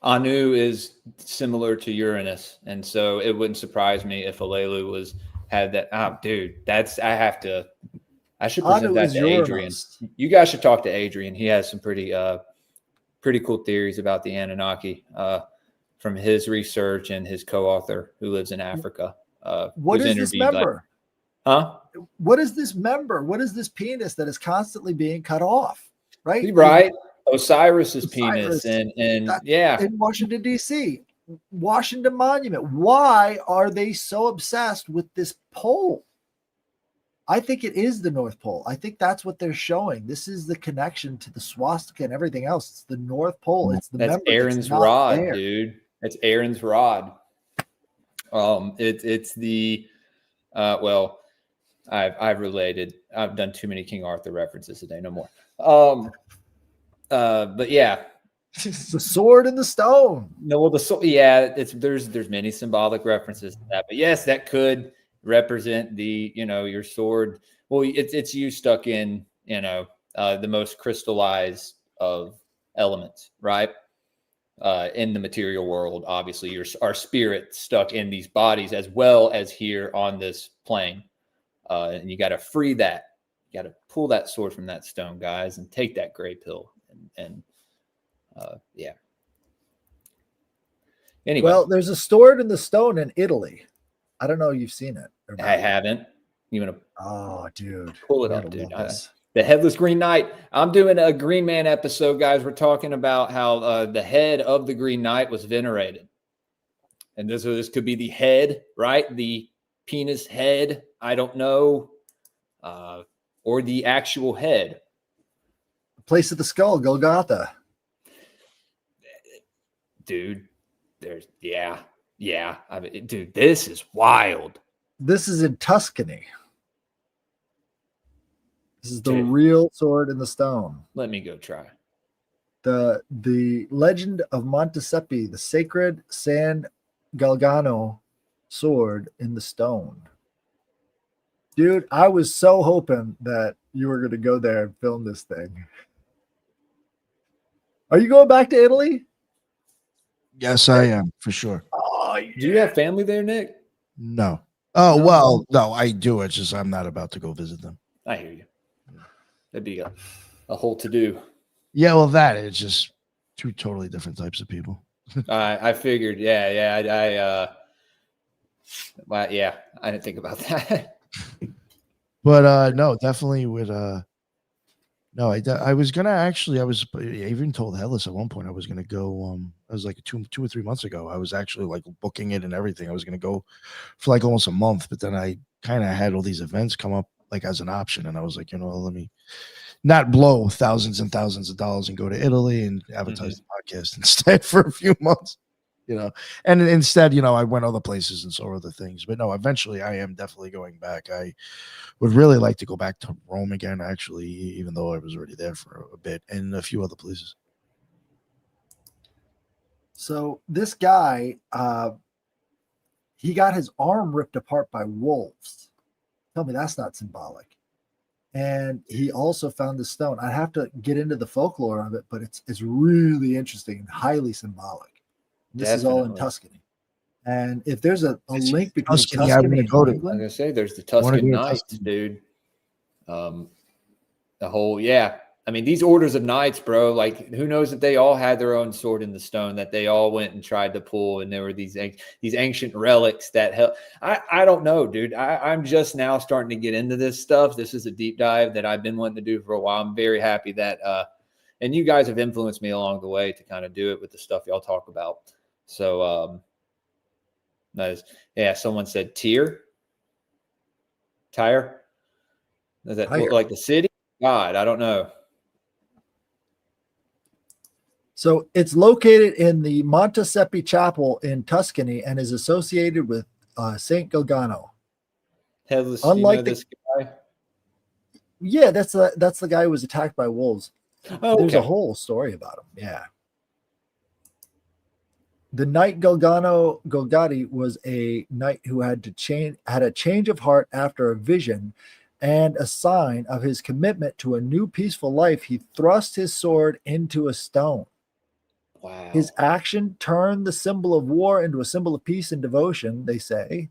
Anu is similar to Uranus, and so it wouldn't surprise me if Alelu had that. Oh, dude, I should present that to Adrian. You guys should talk to Adrian. He has some pretty cool theories about the Anunnaki from his research and his co-author who lives in Africa. What is this member? Huh? What is this member? What is this penis that is constantly being cut off? Right? Right. Osiris's penis and yeah. In Washington, D.C. Washington Monument. Why are they so obsessed with this pole? I think it is the North Pole. I think that's what they're showing. This is the connection to the swastika and everything else. It's the North Pole. It's the that's Aaron's rod, dude. That's Aaron's rod. It's the well, I've done too many King Arthur references today. No more. But yeah, the sword and the stone. No, well, there's many symbolic references to that, but yes, that could represent your sword. Well, it's you stuck in the most crystallized of elements, right? In the material world, obviously, our spirit stuck in these bodies as well as here on this plane. And you got to free that. You got to pull that sword from that stone, guys, and take that Greypilled. And yeah. Anyway, well, there's a sword in the stone in Italy. I don't know if you've seen it. I haven't. You want to? Oh, dude, pull it up, dude. The Headless Green Knight. I'm doing a Green Man episode, guys. We're talking about how the head of the Green Knight was venerated, and this could be the head, right? The penis head. I don't know, or the actual head. Place of the skull, Golgotha. Dude, yeah. I mean, dude, this is wild. This is in Tuscany. This is the real sword in the stone. Let me go try. The legend of Monteseppi, the sacred San Galgano sword in the stone. Dude, I was so hoping that you were going to go there and film this thing. Are you going back to Italy? Yes, I am, for sure. Oh, yeah. Do you have family there, Nick? No. Oh, well, no, I do. It's just I'm not about to go visit them. I hear you. That'd be a whole to-do. Yeah, well, it's just two totally different types of people. I figured. Yeah. I didn't think about that. But no, definitely would. No, I was gonna actually. I even told Headless at one point I was gonna go. I was like two or 3 months ago. I was actually like booking it and everything. I was gonna go for like almost a month, but then I kind of had all these events come up like as an option, and I was like, let me not blow thousands and thousands of dollars and go to Italy and advertise the podcast instead for a few months. And instead, I went other places and saw other things. But no, eventually I am definitely going back. I would really like to go back to Rome again, actually, even though I was already there for a bit, and a few other places. So this guy, he got his arm ripped apart by wolves. Tell me that's not symbolic. And he also found the stone. I have to get into the folklore of it, but it's really interesting and highly symbolic. This is all in Tuscany. And if there's a link between Tuscany and England, I was gonna say there's the Tuscan Knights, dude. The whole, yeah. I mean, these orders of knights, bro, like who knows if they all had their own sword in the stone that they all went and tried to pull, and there were these ancient relics that help. I don't know, dude. I'm just now starting to get into this stuff. This is a deep dive that I've been wanting to do for a while. I'm very happy that and you guys have influenced me along the way to kind of do it with the stuff y'all talk about. So nice. Yeah, someone said tire. Does that look like the city? God, I don't know. So it's located in the Montesepi Chapel in Tuscany and is associated with Saint Galgano. Headless, unlike this guy. Yeah, that's the guy who was attacked by wolves. Oh, there's a whole story about him. Yeah. The knight Galgano Golgati was a knight who had a change of heart after a vision, and a sign of his commitment to a new peaceful life, he thrust his sword into a stone. Wow. His action turned the symbol of war into a symbol of peace and devotion, they say.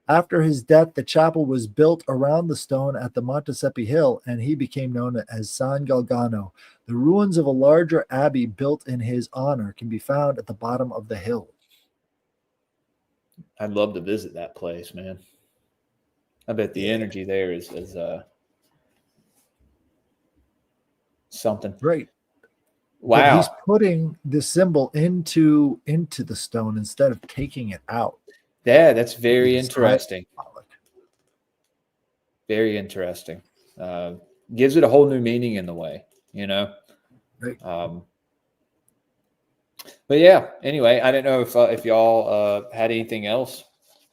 After his death, the chapel was built around the stone at the Montesepi Hill, and he became known as San Galgano. The ruins of a larger abbey built in his honor can be found at the bottom of the hill. I'd love to visit that place, man. I bet the energy there is something. Right. Wow. But he's putting the symbol into the stone instead of taking it out. Yeah, that's very interesting. Very interesting. Gives it a whole new meaning in the way, you know? Right. But yeah, anyway, I didn't know if y'all had anything else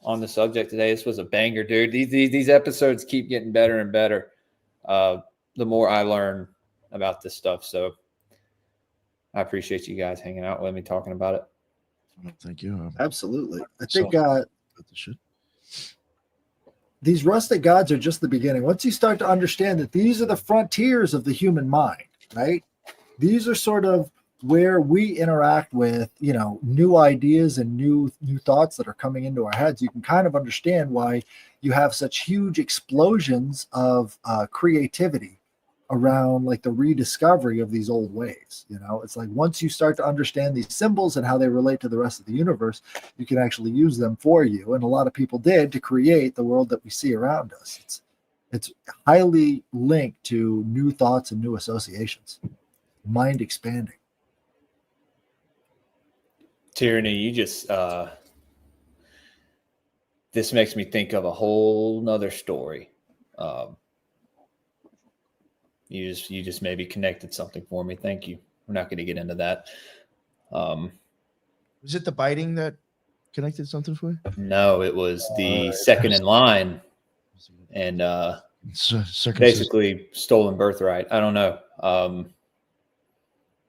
on the subject today. This was a banger, dude. These episodes keep getting better and better the more I learn about this stuff. So I appreciate you guys hanging out with me, talking about it. Thank you. Absolutely. I think these rustic gods are just the beginning. Once you start to understand that these are the frontiers of the human mind, right? These are sort of where we interact with, new ideas and new thoughts that are coming into our heads. You can kind of understand why you have such huge explosions of creativity around like the rediscovery of these old ways. It's like once you start to understand these symbols and how they relate to the rest of the universe, you can actually use them for you. And a lot of people did to create the world that we see around us. It's highly linked to new thoughts and new associations, mind expanding. Tyranny, you just this makes me think of a whole nother story. You just maybe connected something for me. Thank you. We're not going to get into that. Was it the biting that connected something for you? No, it was the second in line and basically stolen birthright. I don't know.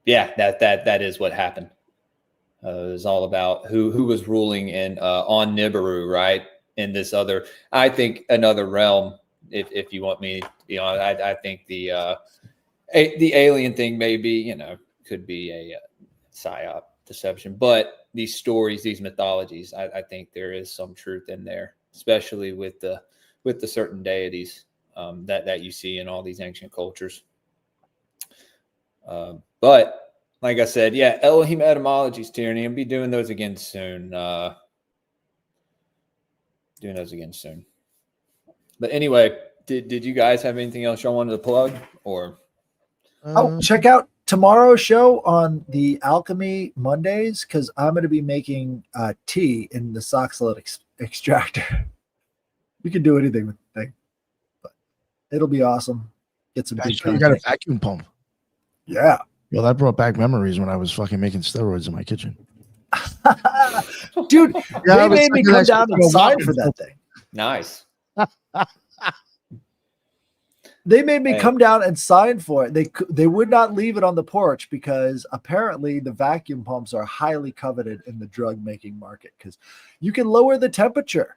Yeah, that is what happened. It was all about who was ruling in on Nibiru, right? In this other, I think another realm. If you want me to be honest, I think the alien thing maybe, could be a psyop deception. But these stories, these mythologies, I think there is some truth in there, especially with the certain deities that you see in all these ancient cultures. But like I said, yeah, Elohim etymologies, Tyranny. I'll be doing those again soon. But anyway, did you guys have anything else y'all wanted to plug? Or check out tomorrow's show on the Alchemy Mondays, because I'm going to be making tea in the Soxhlet extractor. You can do anything with the thing, but it'll be awesome. Get some big content. You got a vacuum pump. Yeah. Well, that brought back memories when I was fucking making steroids in my kitchen. Dude, they made me come down and sign for that thing. Nice. They made me Hey. come down and sign for it. They would not leave it on the porch because apparently the vacuum pumps are highly coveted in the drug making market because you can lower the temperature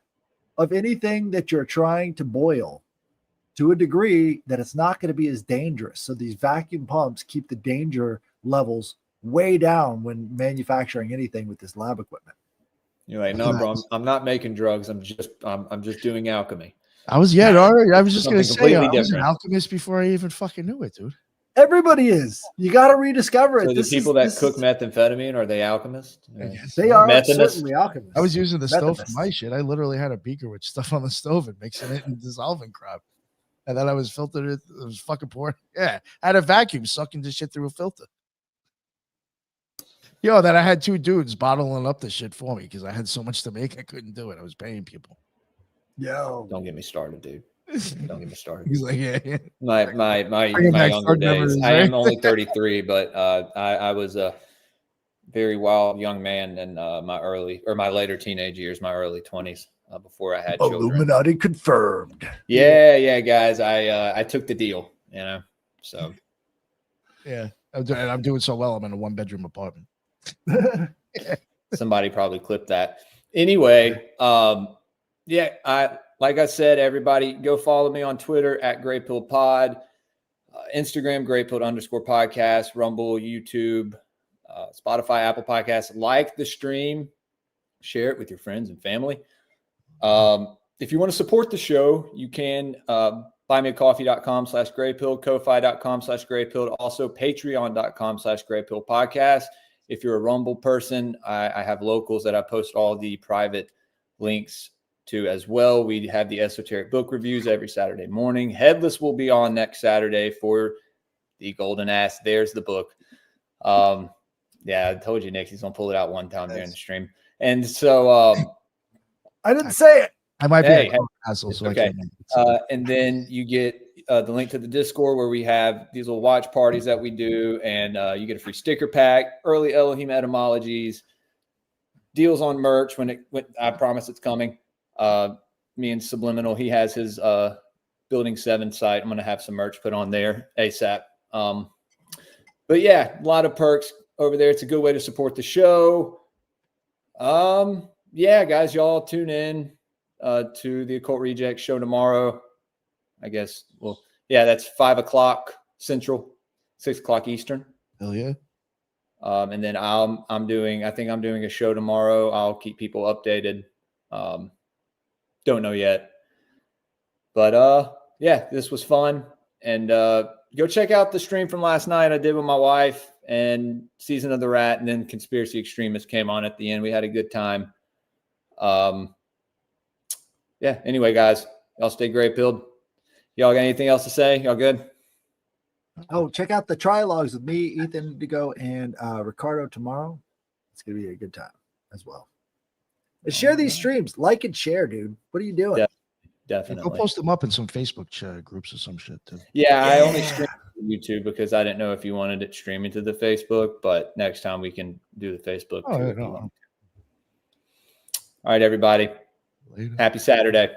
of anything that you're trying to boil to a degree that it's not going to be as dangerous. So these vacuum pumps keep the danger levels way down when manufacturing anything with this lab equipment. You're like, no, bro, I'm not making drugs. I'm just doing alchemy. I was just going to Something say, completely I was an different. alchemist before I even fucking knew it, dude. Everybody is. You got to rediscover it. So the people that cook methamphetamine, are they alchemists? They are Methanists? certainly alchemists. I was using the stove for Methanists. my shit. I literally had a beaker with stuff on the stove and mixing it and dissolving crap. And then I was filtered it. It was fucking pouring. Yeah. I had a vacuum sucking this shit through a filter. Yo, that I had 2 dudes bottling up the shit for me because I had so much to make. I couldn't do it. I was paying people. Yo. Don't get me started, dude. Don't get me started. He's like, yeah. My younger days. I am only 33, but I was a very wild young man in my later teenage years, my early 20s, before I had children. Illuminati confirmed. Yeah, guys. I took the deal, So Yeah. I'm doing so well. I'm in a 1-bedroom apartment. somebody probably clipped that. Anyway, like I said, everybody go follow me on Twitter at Greypilled Pod, Instagram Greypilled_podcast, Rumble, YouTube, Spotify, Apple Podcasts. Like the stream, share it with your friends and family. If you want to support the show, you can buymeacoffee.com/Greypilled, Ko-fi.com/Greypilled, also patreon.com/Greypilled podcast. If you're a Rumble person, I have locals that I post all the private links to as well. We have the esoteric book reviews every Saturday morning. Headless will be on next Saturday for the Golden Ass. There's the book. I told you, Nick, he's going to pull it out one time during the stream. And so I didn't say it. I might be a asshole, so okay. I can't. And then you get the link to the Discord where we have these little watch parties that we do, and you get a free sticker pack, early Elohim etymologies, deals on merch when I promise it's coming. Me and Subliminal, he has his Building 7 site. I'm going to have some merch put on there ASAP. But yeah, a lot of perks over there. It's a good way to support the show. Yeah, guys, y'all tune in to the Occult Reject show tomorrow. I guess, that's 5:00 Central, 6:00 Eastern. Hell yeah. And then I'm doing a show tomorrow. I'll keep people updated. Don't know yet. But this was fun. And go check out the stream from last night I did with my wife, and Season of the Rat, and then Conspiracy Extremists came on at the end. We had a good time. Anyway, guys, y'all stay Greypilled. Y'all got anything else to say? Y'all good? Oh, check out the trilogues with me, Ethan Indigo, and Ricardo tomorrow. It's going to be a good time as well. And share these streams. Like and share, dude. What are you doing? Yeah, definitely. Go post them up in some Facebook groups or some shit, too. Yeah, I only streamed to YouTube because I didn't know if you wanted it streaming to the Facebook, but next time we can do the Facebook. Oh, too. yeah, no. All right, everybody. Later. Happy Saturday.